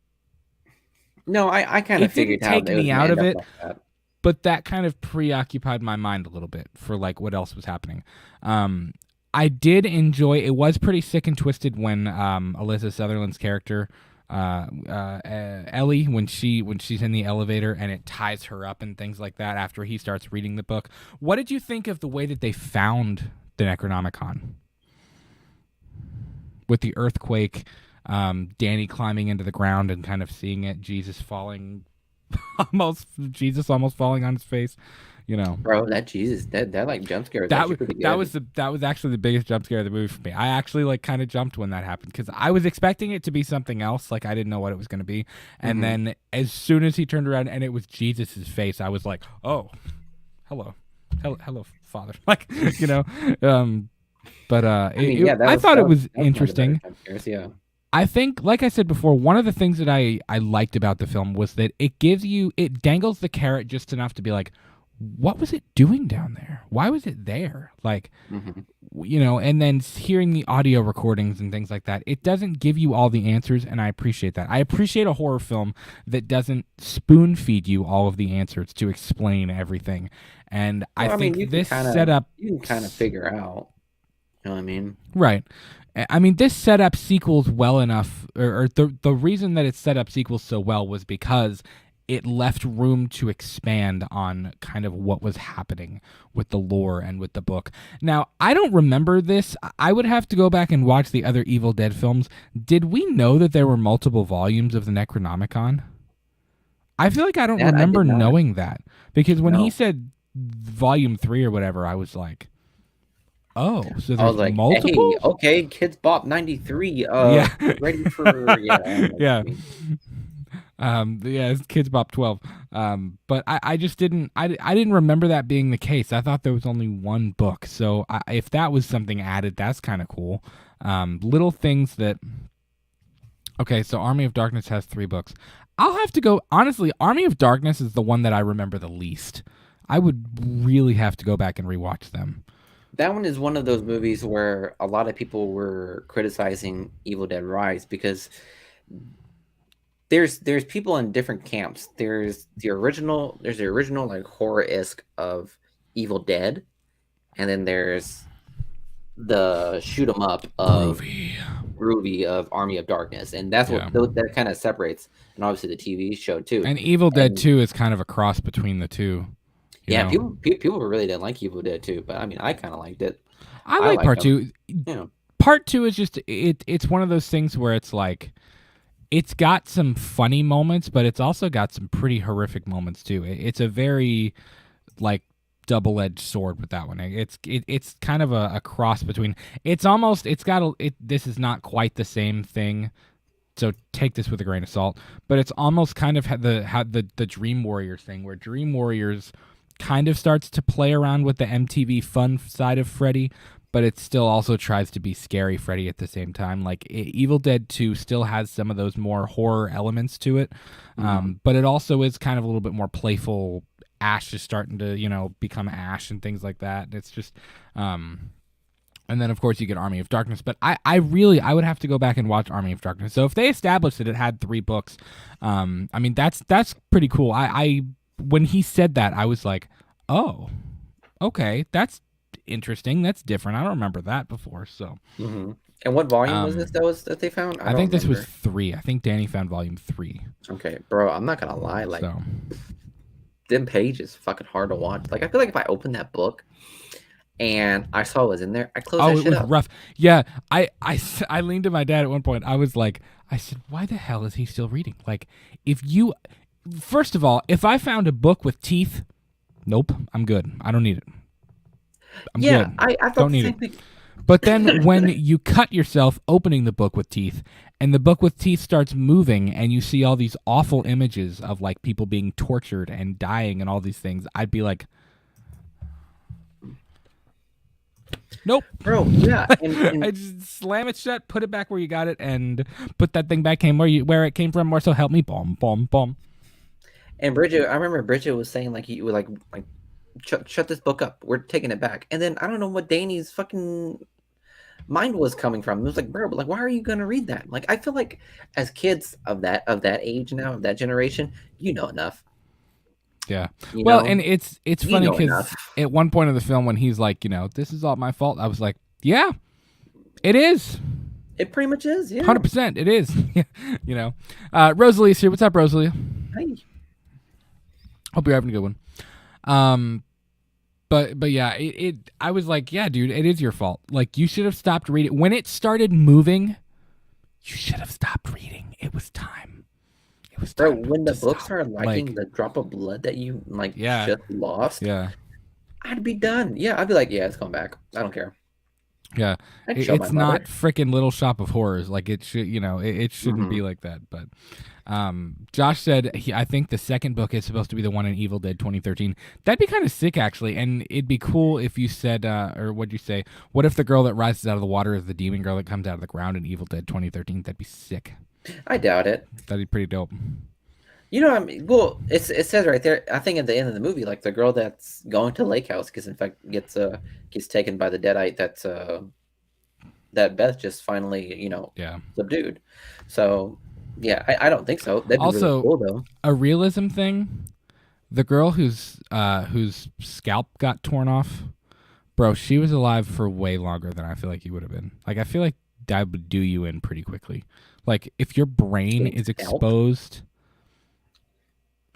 I kind of figured how it didn't take me out of it, like that. But that kind of preoccupied my mind a little bit for like what else was happening. I did enjoy. It was pretty sick and twisted when Alyssa Sutherland's character, Ellie, when she's in the elevator and it ties her up and things like that after he starts reading the book. What did you think of the way that they found the Necronomicon? With the earthquake, Danny climbing into the ground and kind of seeing it, Jesus falling almost falling on his face, Bro, that Jesus, that like jump scare that was actually the biggest jump scare of the movie for me. I actually like kind of jumped when that happened, because I was expecting it to be something else, like I didn't know what it was going to be, and then as soon as he turned around and it was Jesus's face, I was like, oh, hello Father, like, but I thought it was interesting. Yeah. I think, like I said before, one of the things that I liked about the film was that it dangles the carrot just enough to be like, what was it doing down there? Why was it there? Like, and then hearing the audio recordings and things like that, it doesn't give you all the answers, and I appreciate that. I appreciate a horror film that doesn't spoon feed you all of the answers to explain everything. And I think this setup, you can kind of figure out. You know what I mean? Right. I mean, this set up sequels well enough, or the reason that it set up sequels so well was because it left room to expand on kind of what was happening with the lore and with the book. Now, I don't remember this. I would have to go back and watch the other Evil Dead films. Did we know that there were multiple volumes of the Necronomicon? I feel like I don't remember knowing that, because when he said volume 3 or whatever, I was like, oh, so there's like, multiple? Hey, okay, Kids Bop 93. Ready for it's Kids Bop 12. But I just didn't remember that being the case. I thought there was only one book. So if that was something added, that's kind of cool. Little things that. Okay, so Army of Darkness has 3 books. I'll have to go, honestly, Army of Darkness is the one that I remember the least. I would really have to go back and rewatch them. That one is one of those movies where a lot of people were criticizing Evil Dead Rise, because there's people in different camps. There's the original like horror-esque of Evil Dead, and then there's the shoot 'em up of groovy of Army of Darkness, and that's what that kind of separates. And obviously the TV show too. And Evil Dead 2 is kind of a cross between the two. Yeah, people really didn't like Evil Dead 2, but I mean, I kind of liked it. I like part 2. Part 2 is just it's one of those things where it's like, it's got some funny moments, but it's also got some pretty horrific moments too. It's a very like double-edged sword with that one. It's kind of a cross between. This is not quite the same thing, so take this with a grain of salt. But it's almost kind of the Dream Warriors thing, where Dream Warriors kind of starts to play around with the MTV fun side of Freddy, but it still also tries to be scary Freddy at the same time. Like Evil Dead 2 still has some of those more horror elements to it, but it also is kind of a little bit more playful. Ash is starting to, become Ash and things like that. And it's just, and then of course you get Army of Darkness. But I would have to go back and watch Army of Darkness. So if they established that it had 3 books, I mean that's pretty cool. I when he said that, I was like, oh, okay, that's interesting. That's different. I don't remember that before. So. Mm-hmm. And what volume was this that they found? I think this was 3. I think Danny found volume 3. Okay, bro. I'm not gonna lie. Like, them pages fucking hard to watch. Like, I feel like if I opened that book and I saw what was in there, I closed that shit up. It was rough. Yeah, I leaned to my dad at one point. I said, why the hell is he still reading? Like, first of all, if I found a book with teeth, nope, I'm good. I don't need it. I'm good. I thought don't need it. But then when you cut yourself opening the book with teeth, and the book with teeth starts moving, and you see all these awful images of like people being tortured and dying and all these things, I'd be like, nope, bro. Yeah, and I just slam it shut, put it back where you got it, and put that thing back where it came from. Or so help me, boom, boom, boom. And Bridget, I remember Bridget was saying like you were like shut this book up. We're taking it back. And then I don't know what Danny's fucking mind was coming from. It was like, bro, but like, why are you gonna read that? Like, I feel like as kids of that age now, of that generation, you know enough. Yeah. And it's funny because at one point in the film when he's like, this is all my fault, I was like, yeah, it is. It pretty much is. Yeah. 100%. It is. Rosalie's here. What's up, Rosalie? Hi. Hope you're having a good one. But yeah, I was like, yeah, dude, it is your fault. Like, you should have stopped reading. When it started moving, you should have stopped reading. It was time. It was time. Bro, when the books are liking the drop of blood that you just lost, I'd be done. Yeah, I'd be like, yeah, it's going back. I don't care. Yeah, it's not freaking Little Shop of Horrors. Like, it should, it shouldn't be like that. But Josh said, I think the second book is supposed to be the one in Evil Dead 2013. That'd be kind of sick, actually. And it'd be cool if you said, or what'd you say? What if the girl that rises out of the water is the demon girl that comes out of the ground in Evil Dead 2013? That'd be sick. I doubt it. That'd be pretty dope. I mean, well, it says right there, I think at the end of the movie, like the girl that's going to Lake House gets taken by the Deadite that Beth just finally, subdued. So, yeah, I don't think so. That'd be also really cool, though. A realism thing. The girl whose scalp got torn off, bro, she was alive for way longer than I feel like you would have been. Like, I feel like that would do you in pretty quickly. Like, if your brain is exposed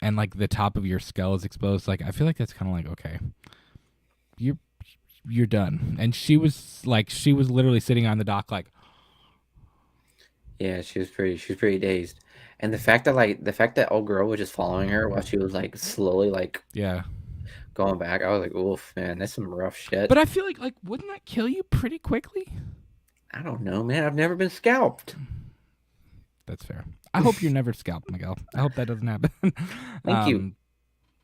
and like the top of your skull is exposed, like I feel like that's kind of like, okay, you're done. And she was literally sitting on the dock like, yeah, she was pretty dazed. And the fact that old girl was just following her while she was like slowly going back, I was like, oof, man, that's some rough shit. But I feel like wouldn't that kill you pretty quickly? I don't know, man. I've never been scalped. That's fair. I hope you're never scalped, Miguel. I hope that doesn't happen. Thank you.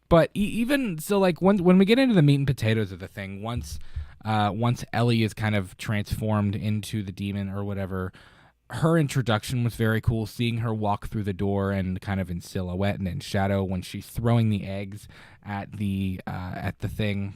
But even so, like when we get into the meat and potatoes of the thing, once Ellie is kind of transformed into the demon or whatever, her introduction was very cool. Seeing her walk through the door and kind of in silhouette and in shadow when she's throwing the eggs at the thing.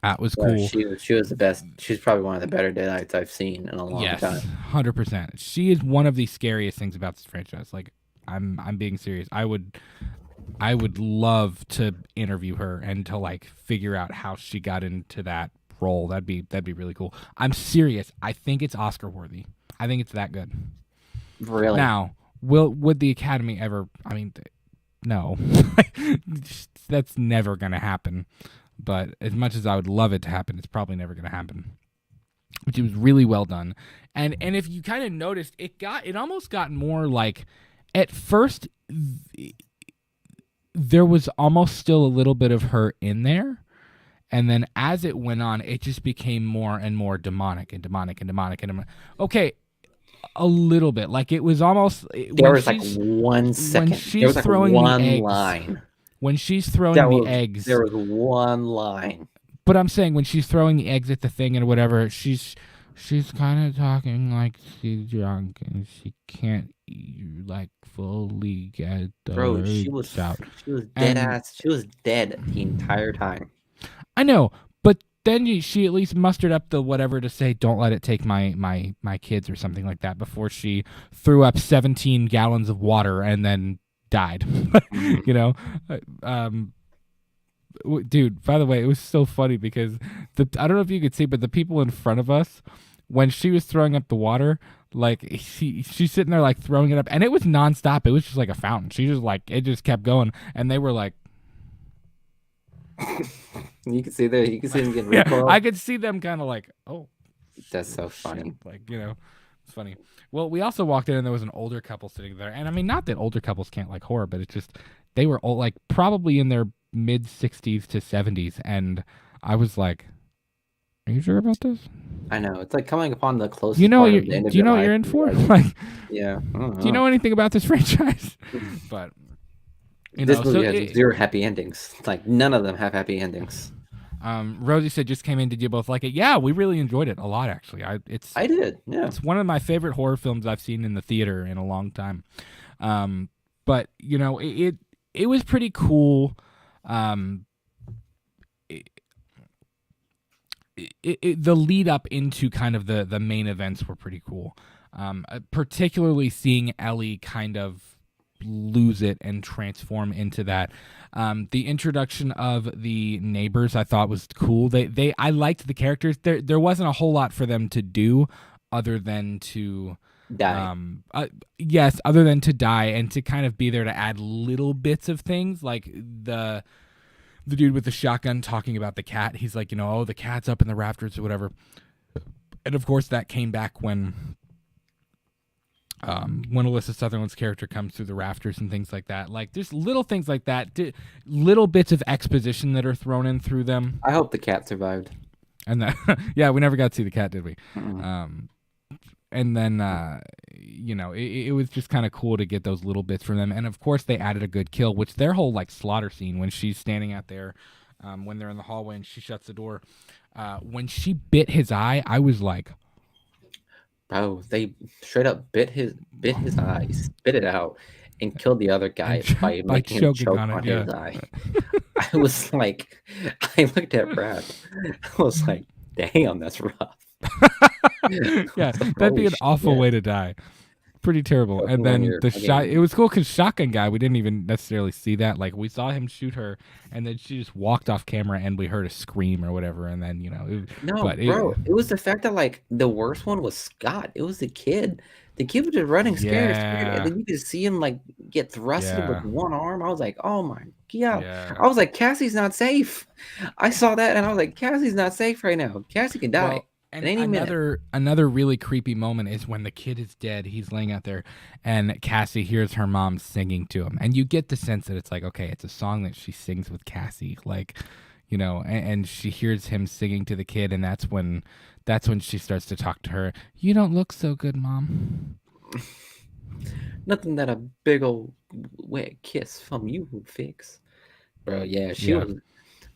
That was cool. She was the best. She's probably one of the better Deadites I've seen in a long time. 100%. She is one of the scariest things about this franchise. Like, I'm being serious. I would love to interview her and to like figure out how she got into that role. That'd be really cool. I'm serious. I think it's Oscar worthy. I think it's that good. Really? Now, would the Academy ever? I mean, no. That's never gonna happen. But as much as I would love it to happen, it's probably never going to happen. Which was really well done. And if you kind of noticed, it almost got more like, at first, there was almost still a little bit of her in there. And then as it went on, it just became more and more demonic and demonic and demonic and demonic. Okay, a little bit. Like, it was almost... There was like 1 second. When she's throwing one the eggs, line. When she's throwing the eggs... There was one line. But I'm saying when she's throwing the eggs at the thing and whatever, she's kind of talking like she's drunk and she can't like fully get the Bro, she words was out. she was dead ass. She was dead the entire time. I know, but then she at least mustered up the whatever to say, "Don't let it take my kids" or something like that before she threw up 17 gallons of water and then died. You know, dude. By the way, it was so funny because I don't know if you could see, but the people in front of us, when she was throwing up the water, like she's sitting there like throwing it up, and it was nonstop. It was just like a fountain. She just like it just kept going, and they were like. You can see them getting Yeah, recoiled. I could see them kind of like, oh, that's so funny. Shit. Like, you know, it's funny. Well, we also walked in and there was an older couple sitting there, and I mean, not that older couples can't like horror, but it's just they were old, like probably in their mid 60s to 70s, and I was like, "Are you sure about this?" I know it's like coming upon the closest. Do you know part what of the end of do you your know what life, you're in for? like, Like, yeah. Do you know anything about this franchise? But you this know, movie so has zero happy endings. Like none of them have happy endings. Rosie said, "Just came in. Did you both like it?" Yeah, we really enjoyed it a lot. Actually, I did. Yeah, it's one of my favorite horror films I've seen in the theater in a long time. But you know, it was pretty cool. The lead up into kind of the main events were pretty cool. Particularly seeing Ellie kind of lose it and transform into that. The introduction of the neighbors I thought was cool. I liked the characters. There wasn't a whole lot for them to do other than to die. Yes, other than to die and to kind of be there to add little bits of things like the dude with the shotgun talking about the cat. He's like, you know, oh, the cat's up in the rafters or whatever. And of course that came back when Alyssa Sutherland's character comes through the rafters and things like that. Like, there's little things like that, little bits of exposition that are thrown in through them. I hope the cat survived. And that, yeah, we never got to see the cat, did we? Mm-hmm. And then, you know, it was just kind of cool to get those little bits from them. And of course, they added a good kill, which their whole like slaughter scene when she's standing out there, when they're in the hallway and she shuts the door, when she bit his eye, I was like. Bro, they straight up bit his eye, spit it out, and killed the other guy by making him choke on his eye. I was like, I looked at Brad. I was like, damn, that's rough. Yeah, that'd be an awful way to die. Pretty terrible. And then the shot, it was cool because shotgun guy, we didn't even necessarily see that. Like, we saw him shoot her, and then she just walked off camera, and we heard a scream or whatever. And then, you know, it was the fact that like the worst one was Scott. It was the kid. The kid was just running scared, and then you could see him like get thrusted with one arm. I was like, oh my god. I was like, Cassie's not safe. I saw that, and I was like, Cassie's not safe right now. Cassie can die. And another really creepy moment is when the kid is dead. He's laying out there, and Cassie hears her mom singing to him, and you get the sense that it's like, okay, it's a song that she sings with Cassie, like, you know, and she hears him singing to the kid, and that's when she starts to talk to her. You don't look so good, Mom. Nothing that a big old wet kiss from you would fix, bro. Yeah, she was.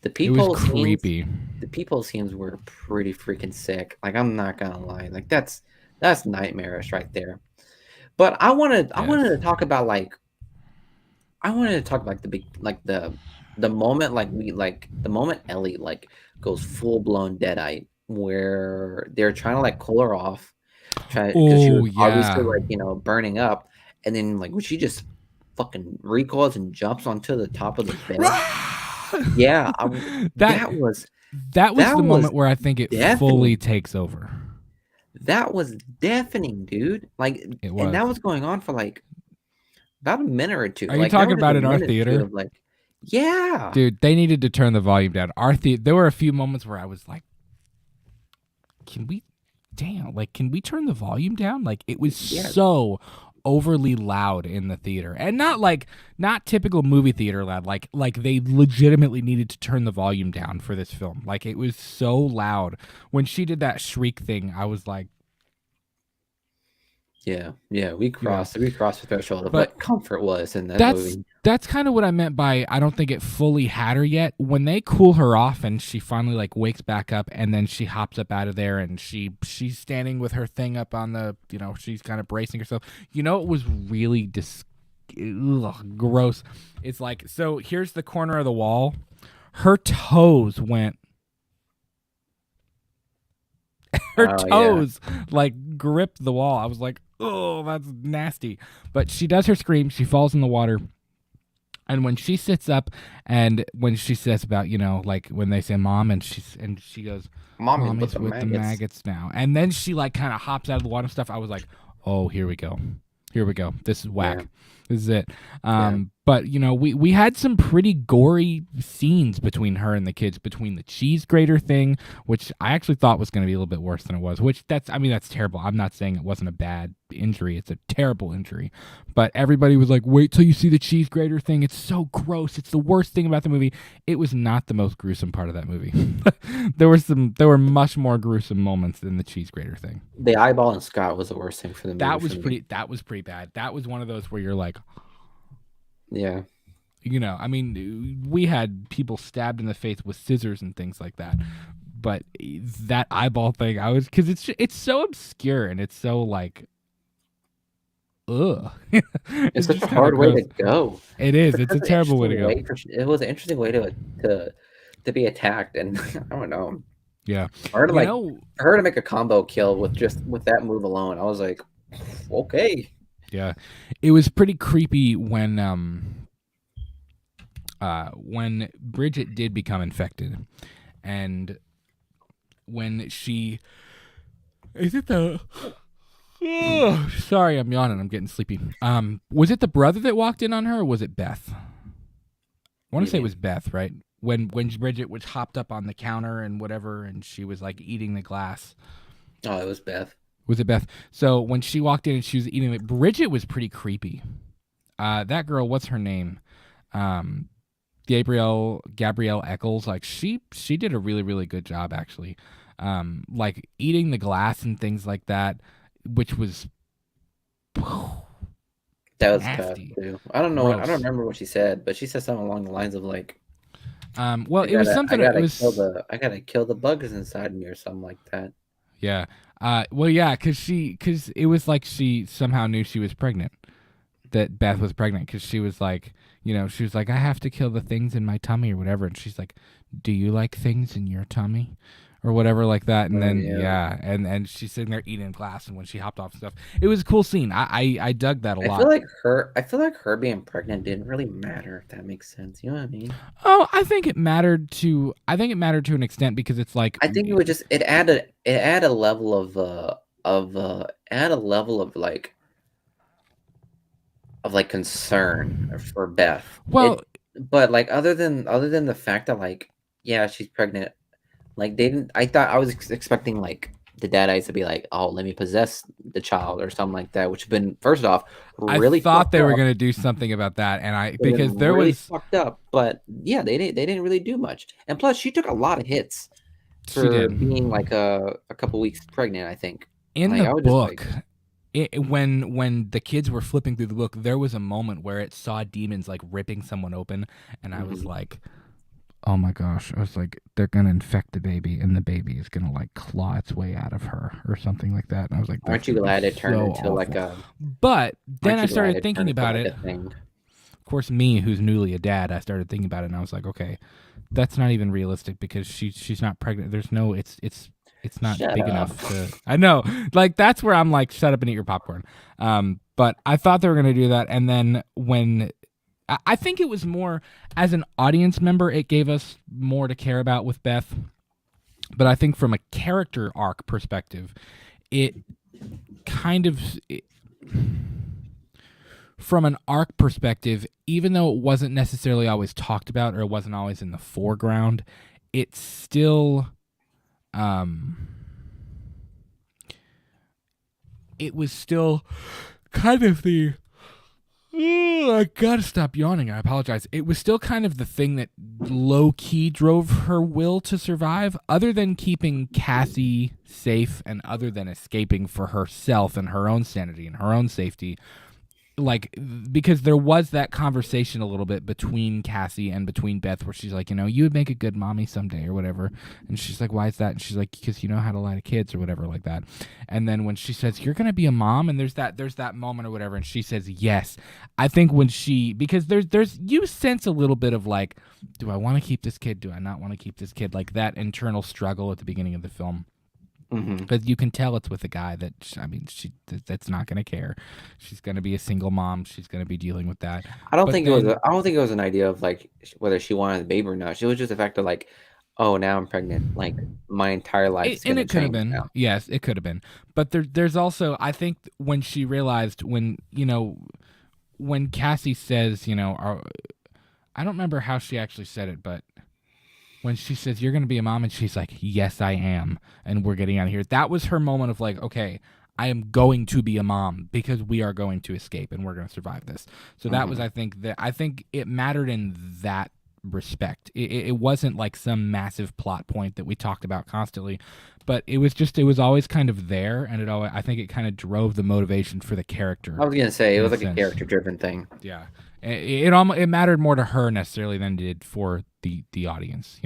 The people creepy. The people scenes were pretty freaking sick. Like, I'm not gonna lie. Like, that's nightmarish right there. But I wanted to talk about like the big like the moment the moment Ellie like goes full blown deadite where they're trying to like cool her off, because she was obviously like, you know, burning up, and then like when she just fucking recoils and jumps onto the top of the bed. Yeah, that was the moment where I think it fully takes over. That was deafening, dude. Like, and that was going on for like about a minute or two. Are you talking about in our theater? Like, yeah, dude, they needed to turn the volume down. There were a few moments where I was like, can we turn the volume down? Like, it was so overly loud in the theater, and not typical movie theater loud. Like they legitimately needed to turn the volume down for this film. Like, it was so loud when she did that shriek thing. I was like, we crossed the threshold of what comfort was in that movie. That's kind of what I meant by I don't think it fully had her yet. When they cool her off and she finally like wakes back up and then she hops up out of there and she's standing with her thing up on the, she's kind of bracing herself. It was really gross. It's like, so here's the corner of the wall. Her toes went like gripped the wall. I was like, oh, that's nasty. But she does her scream. She falls in the water. And when she sits up and when she says about, like when they say mom and she goes, Mommy's with the maggots now. And then she like kind of hops out of the water and stuff. I was like, oh, here we go. Here we go. This is whack. Yeah. This is it. But, we had some pretty gory scenes between her and the kids, between the cheese grater thing, which I actually thought was going to be a little bit worse than it was, which that's terrible. I'm not saying it wasn't a bad injury. It's a terrible injury. But everybody was like, wait till you see the cheese grater thing. It's so gross. It's the worst thing about the movie. It was not the most gruesome part of that movie. There were much more gruesome moments than the cheese grater thing. The eyeball and Scott was the worst thing for the movie. That was pretty bad. That was one of those where you're like, yeah. We had people stabbed in the face with scissors and things like that. But that eyeball thing, because it's so obscure and it's so like, ugh. It's such a hard way to go. It is. It's a terrible way to go. It was an interesting way to be attacked, and I don't know. Yeah. For her to make a combo kill with that move alone, I was like, okay. Yeah, it was pretty creepy when Bridget did become infected, and when she sorry, I'm yawning. I'm getting sleepy. Was it the brother that walked in on her, or was it Beth? I want to say it was Beth, right? When Bridget was hopped up on the counter and whatever, and she was like eating the glass. Oh, it was Beth. Was it Beth? So when she walked in and she was eating it, Bridget was pretty creepy. That girl, what's her name? Gabrielle Echols. Like she did a really, really good job actually. Like eating the glass and things like that, which was that was nasty. Tough too. I don't know. I don't remember what she said, but she said something along the lines of like, well, it was something. I gotta kill the bugs inside me or something like that. Yeah. Well, yeah, because it was like she somehow knew she was pregnant, that Beth was pregnant, because she was like, she was like, I have to kill the things in my tummy or whatever, and she's like, do you like things in your tummy? Or whatever like that, and then and she's sitting there eating glass, and when she hopped off and stuff, it was a cool scene. I dug that a lot. I feel like her being pregnant didn't really matter, if that makes sense. You know what I mean? Oh, I think it mattered to an extent, because it's like, I think it would just add a level of concern for Beth. Well, but like other than the fact that like, yeah, she's pregnant. Like I was expecting like the dad eyes to be like, oh, let me possess the child or something like that, which have been, first off, really I thought they were going to do something about that, and because there really was fucked up, but yeah, they didn't really do much, and plus she took a lot of hits for being like a couple weeks pregnant, I think. In the book, when the kids were flipping through the book, there was a moment where it saw demons like ripping someone open, and I was like, oh my gosh, I was like, they're going to infect the baby, and the baby is going to like claw its way out of her or something like that. And I was like, aren't you glad it turned into awful. Like a... But then I started thinking about it. Of course, me, who's newly a dad, I started thinking about it, and I was like, okay, that's not even realistic, because she's not pregnant. There's no, it's not big enough to... I know. Like, that's where I'm like, shut up and eat your popcorn. But I thought they were going to do that, and then when... I think it was more, as an audience member, it gave us more to care about with Beth. But I think from a character arc perspective, from an arc perspective, even though it wasn't necessarily always talked about or it wasn't always in the foreground, it still... it was still kind of the... I gotta stop yawning. I apologize. It was still kind of the thing that low-key drove her will to survive, other than keeping Cassie safe and other than escaping for herself and her own sanity and her own safety. like, because there was that conversation a little bit between Cassie and between Beth where she's like, you would make a good mommy someday or whatever. And she's like, why is that? And she's like, because you know how to lie to kids or whatever like that. And then when she says, you're going to be a mom, and there's that moment or whatever, and she says, yes. I think when because you sense a little bit of like, do I want to keep this kid? Do I not want to keep this kid? Like that internal struggle at the beginning of the film. Because you can tell it's with a guy that's not going to care. She's going to be a single mom. She's going to be dealing with that. I don't think it was an idea of like whether she wanted the baby or not. It was just the fact of like, oh, now I'm pregnant. Like my entire life. And it could have been. Now. Yes, it could have been. But there's also, I think, when she realized when Cassie says, I don't remember how she actually said it, but when she says, you're going to be a mom, and she's like, yes, I am, and we're getting out of here. That was her moment of like, okay, I am going to be a mom because we are going to escape and we're going to survive this. So that was, I think it mattered in that respect. It wasn't like some massive plot point that we talked about constantly, but it was always kind of there, and I think it kind of drove the motivation for the character. I was going to say, it was like a character-driven thing. Yeah. It mattered more to her necessarily than it did for the audience,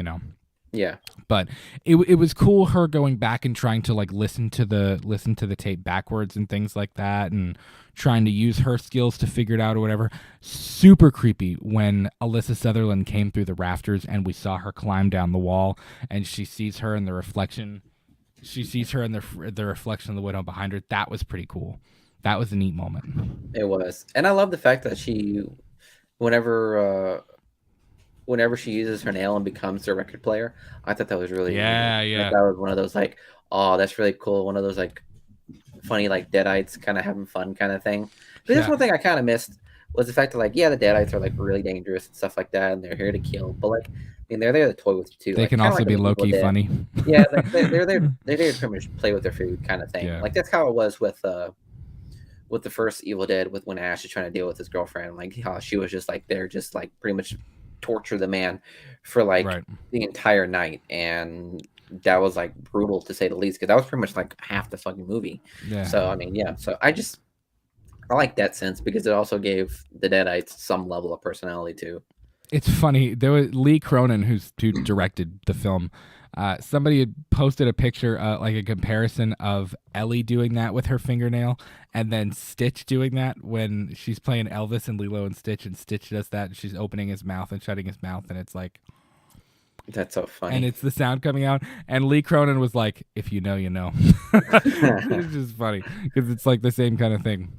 Yeah. But it was cool her going back and trying to like listen to the tape backwards and things like that, and trying to use her skills to figure it out or whatever. Super creepy when Alyssa Sutherland came through the rafters and we saw her climb down the wall, and she sees her in the reflection. She sees her in the reflection of the window behind her. That was pretty cool. That was a neat moment. It was. And I love the fact that she, whenever she uses her nail and becomes a record player, I thought that was really yeah. Like, that was one of those like, oh, that's really cool. One of those like funny like Deadites kind of having fun kind of thing. But that's one thing I kind of missed was the fact that like, yeah, the Deadites are like really dangerous and stuff like that, and they're here to kill. But like, I mean, they're there to toy with you too. They like, can also be low key funny. Yeah, like, they're there to pretty much play with their food kind of thing. Yeah. Like that's how it was with the first Evil Dead, with when Ash is trying to deal with his girlfriend, like how she was just like there, just like pretty much torture the man for like the entire night, and that was like brutal to say the least, because that was pretty much like half the fucking movie. Yeah. So I mean, yeah. So I like that sense because it also gave the Deadites some level of personality too. It's funny. There was Lee Cronin who directed the film. Somebody had posted a picture, like a comparison of Ellie doing that with her fingernail, and then Stitch doing that when she's playing Elvis and Lilo and Stitch does that, and she's opening his mouth and shutting his mouth, and it's like, that's so funny. And it's the sound coming out, and Lee Cronin was like, if you know, you know. It's just funny because it's like the same kind of thing.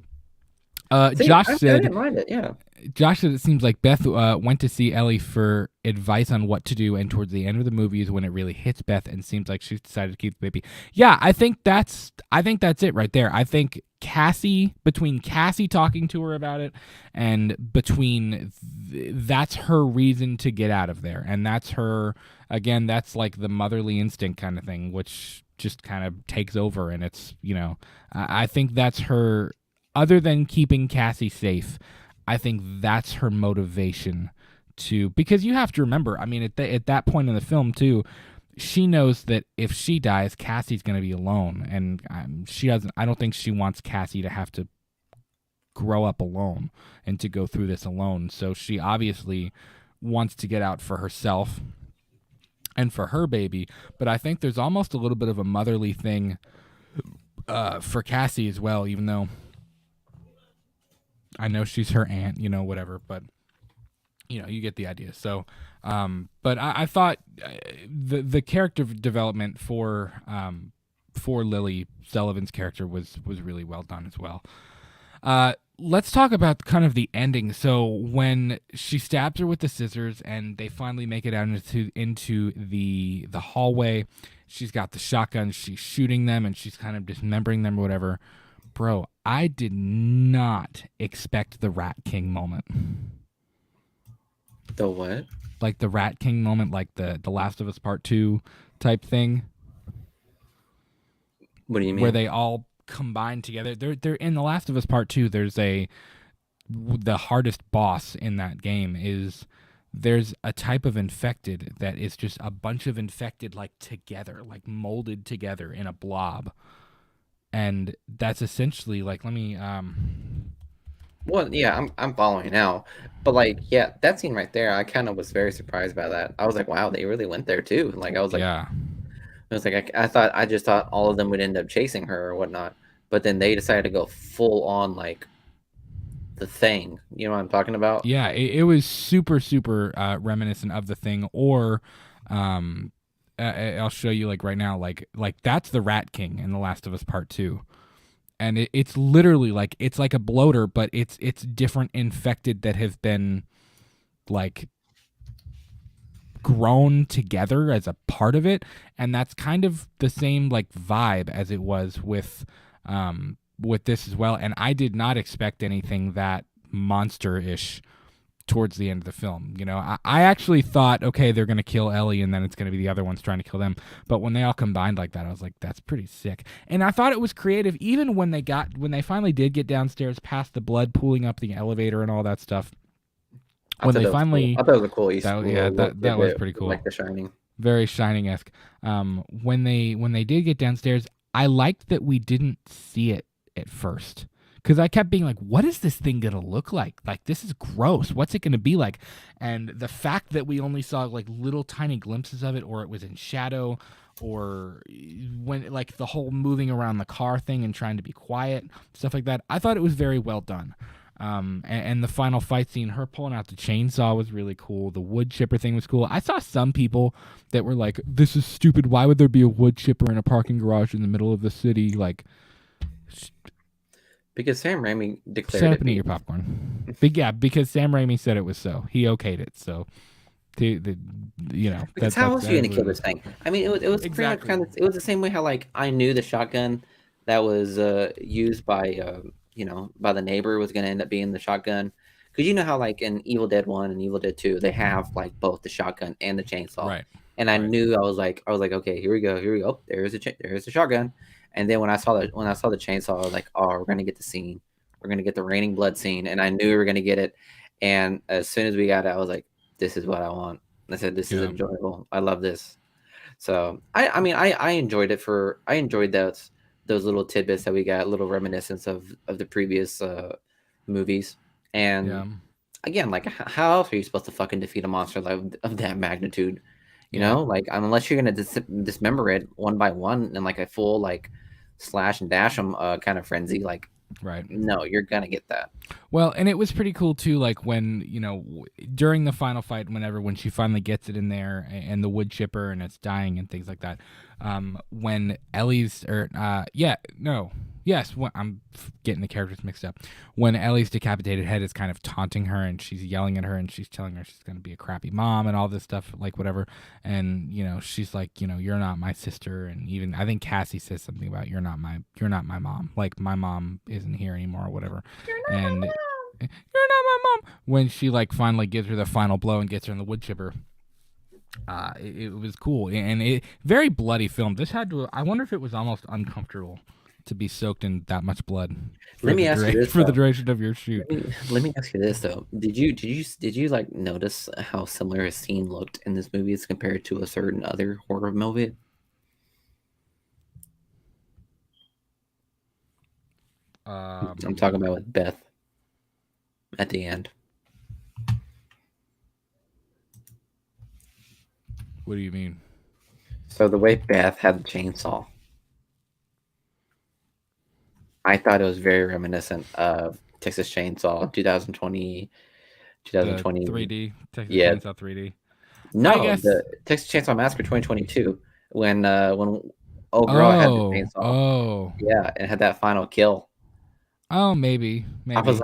Josh said, I didn't mind it, yeah. Josh said it seems like Beth went to see Ellie for advice on what to do, and towards the end of the movie is when it really hits Beth, and seems like she's decided to keep the baby. Yeah, I think that's it right there. I think between Cassie talking to her about it, and that's her reason to get out of there, and that's her, again, that's like the motherly instinct kind of thing, which just kind of takes over, and it's, I think that's her. Other than keeping Cassie safe, I think that's her motivation because you have to remember, I mean, at that point in the film too, she knows that if she dies, Cassie's going to be alone, and I don't think she wants Cassie to have to grow up alone and to go through this alone. So she obviously wants to get out for herself and for her baby, but I think there's almost a little bit of a motherly thing for Cassie as well, even though I know she's her aunt, whatever, but you get the idea. So, but I thought the character development for Lily Sullivan's character was really well done as well. Let's talk about kind of the ending. So when she stabs her with the scissors and they finally make it out into the hallway, she's got the shotgun, she's shooting them, and she's kind of dismembering them or whatever. Bro, I did not expect the Rat King moment. The what? Like the Rat King moment, like the Last of Us Part 2 type thing. What do you mean? Where they all combine together. They're in The Last of Us Part 2, the hardest boss in that game is there's a type of infected that is just a bunch of infected like together, like molded together in a blob. And that's essentially like, let me Well, yeah, I'm following now, but like, yeah, that scene right there, I kind of was very surprised by that. I was like, wow, they really went there too. Like, Yeah. I just thought all of them would end up chasing her or whatnot, but then they decided to go full on like the Thing. You know what I'm talking about? Yeah, it was super, super reminiscent of the Thing, or I'll show you like right now, like that's the Rat King in The Last of Us Part 2. And it's literally like it's like a bloater, but it's different infected that have been like grown together as a part of it, and that's kind of the same like vibe as it was with this as well. And I did not expect anything that monster-ish towards the end of the film. You know, I actually thought, okay, they're going to kill Ellie and then it's going to be the other ones trying to kill them. But when they all combined like that, I was like, that's pretty sick. And I thought it was creative even when they finally did get downstairs past the blood pooling up the elevator and all that stuff. When they finally, cool. I thought it was a cool Easter. That was pretty cool. Like The Shining. Very Shining-esque. When they did get downstairs, I liked that we didn't see it at first. Because I kept being like, what is this thing going to look like? Like, this is gross. What's it going to be like? And the fact that we only saw, like, little tiny glimpses of it, or it was in shadow, or when, like, the whole moving around the car thing and trying to be quiet, stuff like that, I thought it was very well done. And the final fight scene, her pulling out the chainsaw was really cool. The wood chipper thing was cool. I saw some people that were like, this is stupid. Why would there be a wood chipper in a parking garage in the middle of the city? Like... Because Sam Raimi declared Shut it. up and eat your popcorn. But yeah, because Sam Raimi said it was so. He okayed it. So, you know. Because how else are you going to kill this thing? I mean, it was exactly. kind of, it was the same way how like I knew the shotgun that was used by by the neighbor was going to end up being the shotgun. Because you know how like in Evil Dead 1 and Evil Dead 2 they have like both the shotgun and the chainsaw. Right. And I knew I was like okay, here we go. Oh, there's the shotgun. And then when I saw the chainsaw, I was like, oh, we're gonna get the scene. We're gonna get the raining blood scene, and I knew we were gonna get it. And as soon as we got it, I was like, this is what I want. I said, this is enjoyable. I love this. So I enjoyed it I enjoyed those little tidbits that we got, little reminiscence of the previous movies. And again, like how else are you supposed to fucking defeat a monster of that magnitude? You know, like unless you're gonna dismember it one by one in like a full like slash and dash them kind of frenzy, like no, you're gonna get that. Well, and it was pretty cool too, like when during the final fight, when she finally gets it in there and the wood chipper and it's dying and things like that, when Ellie's I'm getting the characters mixed up. When Ellie's decapitated head is kind of taunting her and she's yelling at her and she's telling her she's going to be a crappy mom and all this stuff, like whatever. And, she's like, you're not my sister. And even I think Cassie says something about you're not my mom. Like my mom isn't here anymore or whatever. You're not my mom. When she like finally gives her the final blow and gets her in the wood chipper. It was cool and it very bloody film. This I wonder if it was almost uncomfortable to be soaked in that much blood. Let me ask you this for the duration of your shoot. Let me ask you this though: Did you like notice how similar a scene looked in this movie as compared to a certain other horror movie? I'm talking about with Beth at the end. What do you mean? So the way Beth had the chainsaw, I thought it was very reminiscent of Texas Chainsaw 2020 3D Texas Chainsaw 3D. No, the Texas Chainsaw Massacre 2022 when old girl had the chainsaw. Oh, yeah, and had that final kill. Oh, maybe. I was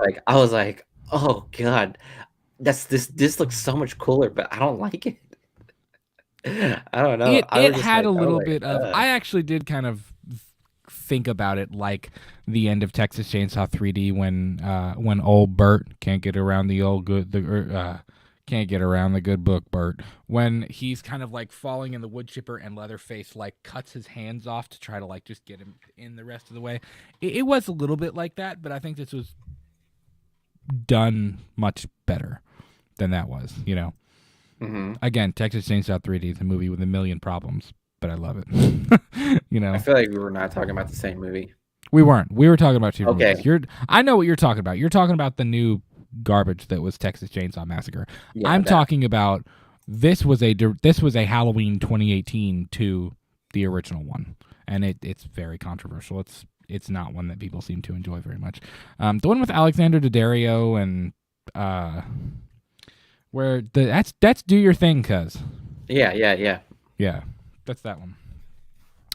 like, oh god, this looks so much cooler, but I don't like it. I don't know. It had a little bit of. I actually did kind of think about it like the end of Texas Chainsaw 3D when old Bert can't get around can't get around the good book, Bert. When he's kind of like falling in the wood chipper and Leatherface like cuts his hands off to try to like just get him in the rest of the way. It was a little bit like that, but I think this was done much better than that was, Mm-hmm. Again, Texas Chainsaw 3D is a movie with a million problems, but I love it. I feel like we were not talking about the same movie. We weren't. We were talking about two different Okay. movies. I know what you're talking about. You're talking about the new garbage that was Texas Chainsaw Massacre. Yeah, I'm that. talking about this was a Halloween 2018 to the original one, and it's very controversial. It's not one that people seem to enjoy very much. The one with Alexander Daddario and where that's Do Your Thing, cuz. Yeah. Yeah, that's that one.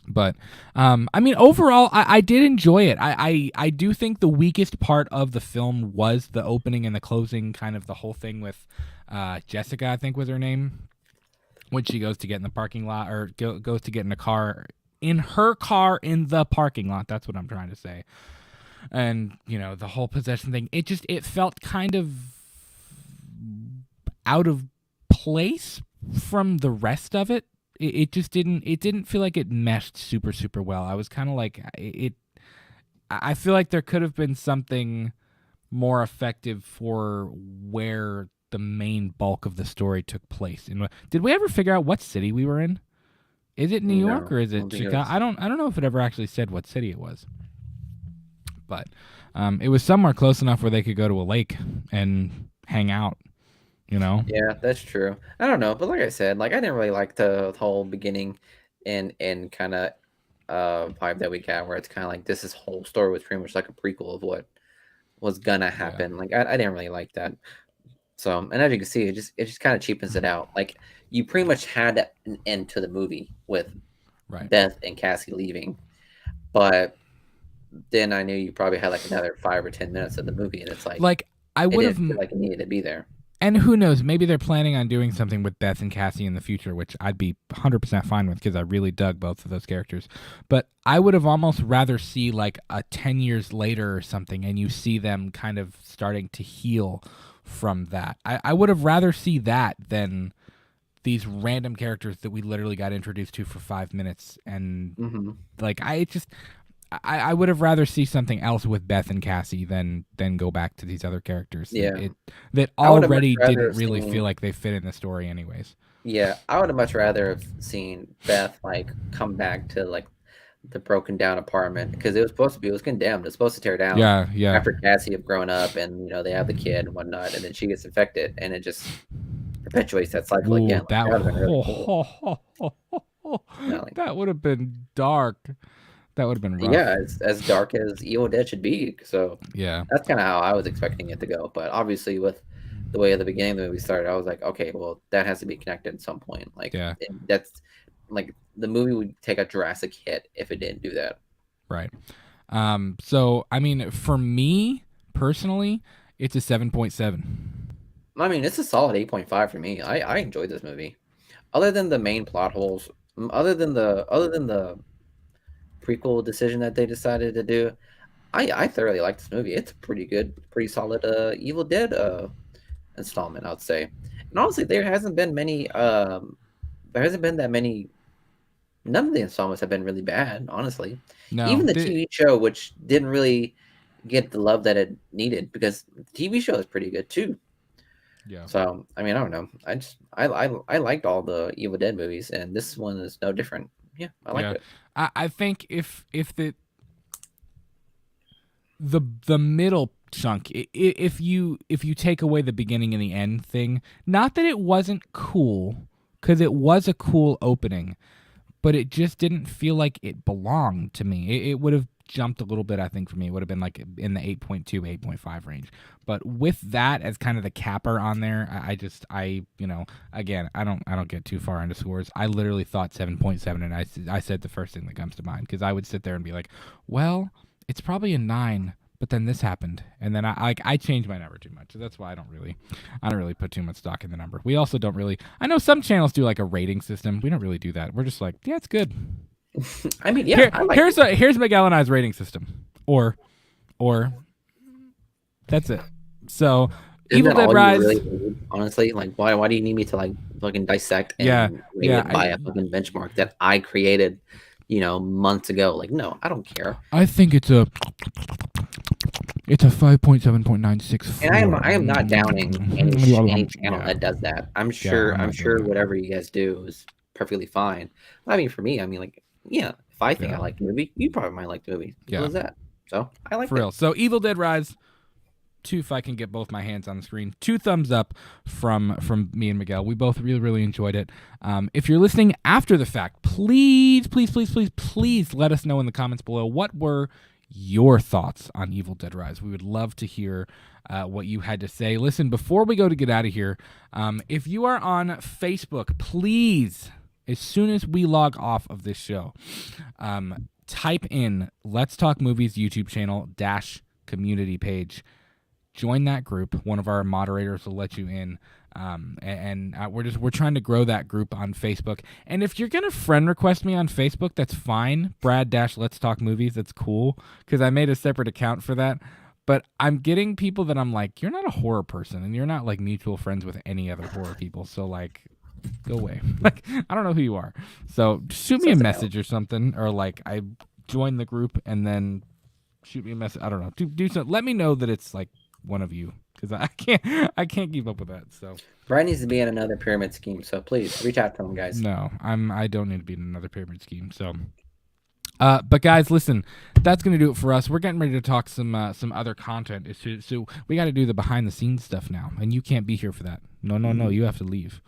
But I mean, overall, I did enjoy it. I do think the weakest part of the film was the opening and the closing, kind of the whole thing with Jessica, I think was her name, when she goes to get in the parking lot, or goes to get in her car in the parking lot. That's what I'm trying to say. And the whole possession thing, it felt kind of out of place from the rest of it. It just didn't feel like it meshed super well. I was kind of like I feel like there could have been something more effective for where the main bulk of the story took place. And did we ever figure out what city we were in? Is it New York or is it Chicago? I don't know if it ever actually said what city it was. But it was somewhere close enough where they could go to a lake and hang out. Yeah, that's true. I don't know, but like I said, like I didn't really like the whole beginning and kind of vibe that we got, where it's kind of like this whole story was pretty much like a prequel of what was gonna happen. Yeah. Like I didn't really like that. So, and as you can see, it just kind of cheapens it out. Like you pretty much had an end to the movie with Beth and Cassie leaving, but then I knew you probably had like another 5 or 10 minutes of the movie, and it's like I would have feel like it needed to be there. And who knows? Maybe they're planning on doing something with Beth and Cassie in the future, which I'd be 100% fine with because I really dug both of those characters. But I would have almost rather see like a 10 years later or something, and you see them kind of starting to heal from that. I would have rather see that than these random characters that we literally got introduced to for 5 minutes. And like I would have rather see something else with Beth and Cassie than go back to these other characters. Yeah, that already didn't really feel like they fit in the story, anyways. Yeah, I would have much rather have seen Beth like come back to like the broken down apartment, because it was condemned. It's supposed to tear down. Yeah. After Cassie have grown up and they have the kid and whatnot, and then she gets infected, and it just perpetuates that cycle again. Like, that would have been really cool. That would have been dark. That would have been rough. Yeah, as dark as Evil Dead should be. So yeah, that's kind of how I was expecting it to go. But obviously, with the way at the beginning of the movie started, I was like, okay, well, that has to be connected at some point. Like, that's like the movie would take a drastic hit if it didn't do that. Right. So I mean, for me personally, it's a 7.7. I mean, it's a solid 8.5 for me. I enjoyed this movie. Other than the main plot holes, other than the prequel decision that they decided to do, I thoroughly like this movie. It's pretty good, pretty solid Evil Dead installment, I would say. And honestly, there hasn't been that many. None of the installments have been really bad, honestly. No, even the TV show, which didn't really get the love that it needed, because the TV show is pretty good too. Yeah. So I mean, I don't know. I liked all the Evil Dead movies, and this one is no different. Yeah, I liked it. I think if the middle chunk, if you take away the beginning and the end thing, not that it wasn't cool, because it was a cool opening, but it just didn't feel like it belonged to me. It would have jumped a little bit, I think, for me. It would have been like in the 8.2, 8.5 range. But with that as kind of the capper on there, again, I don't get too far into scores. I literally thought 7.7, and I said the first thing that comes to mind, because I would sit there and be like, well, it's probably a 9, but then this happened, and then I changed my number too much. So that's why I don't really put too much stock in the number. We also don't really. I know some channels do like a rating system. We don't really do that. We're just like, yeah, it's good. I mean, yeah. Here's Miguel and I's rating system, or that's it. So Evil Dead Rise. Really, honestly, like, why do you need me to like fucking dissect and rate it by a fucking benchmark that I created, months ago? Like, no, I don't care. I think it's a 5.7.96. And I am not downing any channel that does that. I'm sure whatever you guys do is perfectly fine. I mean, for me, I mean, like, yeah, if I think I like the movie, you probably might like the movie. What was that? So I like for real. So Evil Dead Rise 2, if I can get both my hands on the screen. 2 thumbs up from me and Miguel. We both really enjoyed it. If you're listening after the fact, please let us know in the comments below what were your thoughts on Evil Dead Rise. We would love to hear what you had to say. Listen, before we go to get out of here, if you are on Facebook, please, as soon as we log off of this show, type in Let's Talk Movies YouTube channel --community page. Join that group. One of our moderators will let you in. We're trying to grow that group on Facebook. And if you're gonna friend request me on Facebook, that's fine. Brad-Let's Talk Movies. That's cool because I made a separate account for that. But I'm getting people that I'm like, you're not a horror person, and you're not like mutual friends with any other horror people. So like, go away. Like, I don't know who you are. So shoot me a message or something, or like I join the group and then shoot me a message. I don't know. Do something. Let me know that it's like one of you, because I can't keep up with that. So Brian needs to be in another pyramid scheme, so please reach out to him, guys. No, I don't need to be in another pyramid scheme. So but guys, listen, that's gonna do it for us. We're getting ready to talk some other content. So we got to do the behind the scenes stuff now, and you can't be here for that. No, you have to leave.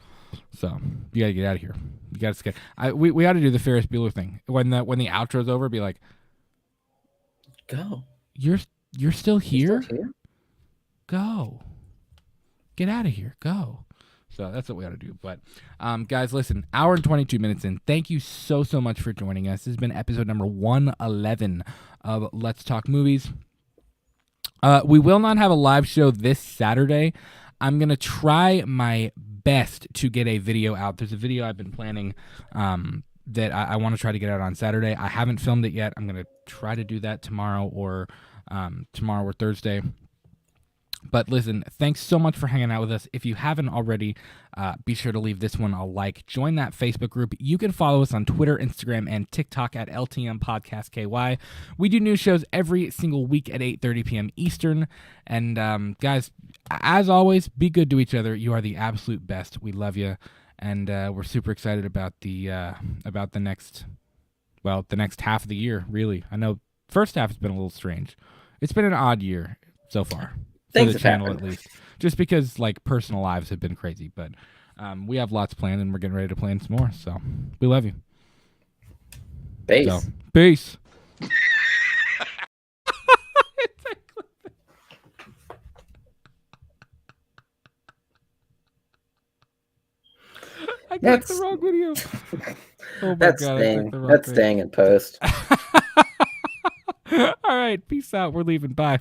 So you got to get out of here. You got to skip. We got to do the Ferris Bueller thing when the outro's over. Be like, go. You're still here? You're still here? Go. Get out of here. Go. So that's what we got to do. But guys, listen, hour and 22 minutes in. Thank you so much for joining us. This has been episode number 111 of Let's Talk Movies. We will not have a live show this Saturday. I'm going to try my best to get a video out. There's a video I've been planning that I want to try to get out on Saturday. I haven't filmed it yet. I'm going to try to do that tomorrow or Thursday. But listen, thanks so much for hanging out with us. If you haven't already, be sure to leave this one a like. Join that Facebook group. You can follow us on Twitter, Instagram, and TikTok at LTM Podcast KY. We do new shows every single week at 8:30 p.m. Eastern. And guys, as always, be good to each other. You are the absolute best. We love you, and we're super excited about the next half of the year. Really, I know first half has been a little strange. It's been an odd year so far. For the channel, at least, just because like personal lives have been crazy, but we have lots planned and we're getting ready to plan some more. So we love you. Peace. So, peace. I got the wrong video. Oh my God, that's staying in post. All right, peace out. We're leaving. Bye.